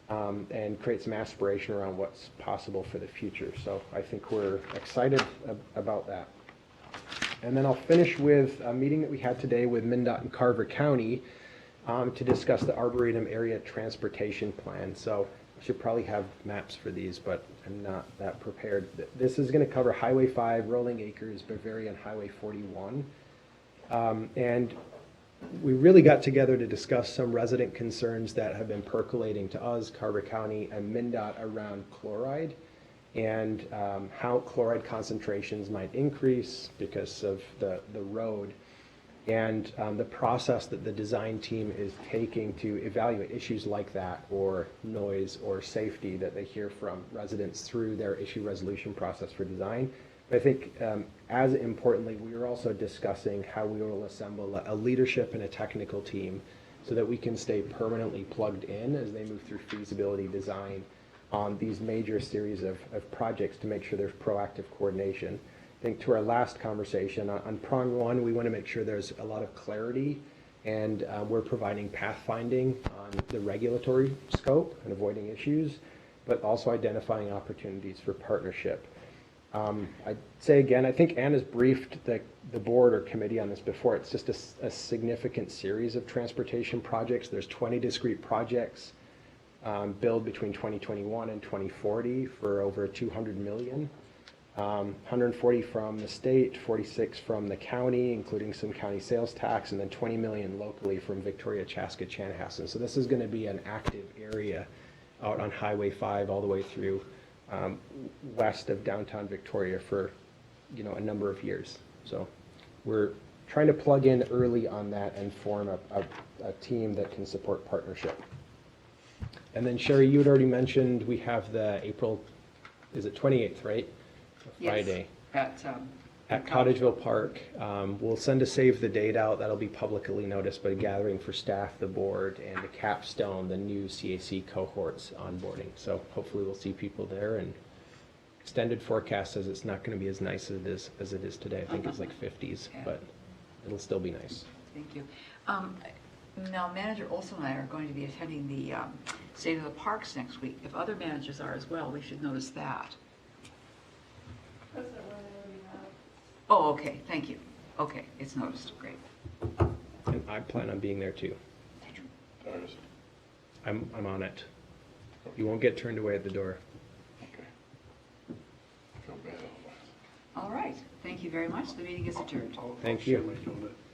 and create some aspiration around what's possible for the future. So I think we're excited about that. And then I'll finish with a meeting that we had today with MnDOT and Carver County to discuss the Arboretum Area Transportation Plan. So I should probably have maps for these, but I'm not that prepared. This is going to cover Highway 5, Rolling Acres, Bavaria, and Highway 41. And we really got together to discuss some resident concerns that have been percolating to us, Carver County, and MnDOT around chloride, and how chloride concentrations might increase because of the road, and the process that the design team is taking to evaluate issues like that, or noise or safety that they hear from residents through their issue resolution process for design. But I think as importantly, we are also discussing how we will assemble a leadership and a technical team so that we can stay permanently plugged in as they move through feasibility design on these major series of projects to make sure there's proactive coordination. I think to our last conversation, on prong 1, we want to make sure there's a lot of clarity, and we're providing pathfinding on the regulatory scope and avoiding issues, but also identifying opportunities for partnership. I'd say again, I think Anna's briefed the board or committee on this before. It's just a significant series of transportation projects. There's 20 discrete projects billed between 2021 and 2040 for over $200 million. 140 from the state, 46 from the county, including some county sales tax, and then 20 million locally from Victoria, Chaska, Chanhassen. So this is going to be an active area out on Highway 5 all the way through west of downtown Victoria for a number of years. So we're trying to plug in early on that and form a team that can support partnership. And then Sherry, you had already mentioned we have the April, is it 28th, right? Friday. Yes, at Cottageville Park. We'll send a save the date out. That'll be publicly noticed, but a gathering for staff, the board, and the capstone, the new CAC cohorts onboarding. So hopefully we'll see people there, and extended forecast says it's not going to be as nice as it is today. I think it's like 50s, but it'll still be nice. Thank you. Now, Manager Olson and I are going to be attending the State of the Parks next week. If other managers are as well, we should notice that. Oh, okay, thank you. Okay, it's noticed, great. And I plan on being there too. I'm on it. You won't get turned away at the door. Okay. Feel bad. All right, thank you. Thank you very much. The meeting is adjourned. Thank you. Share my donut.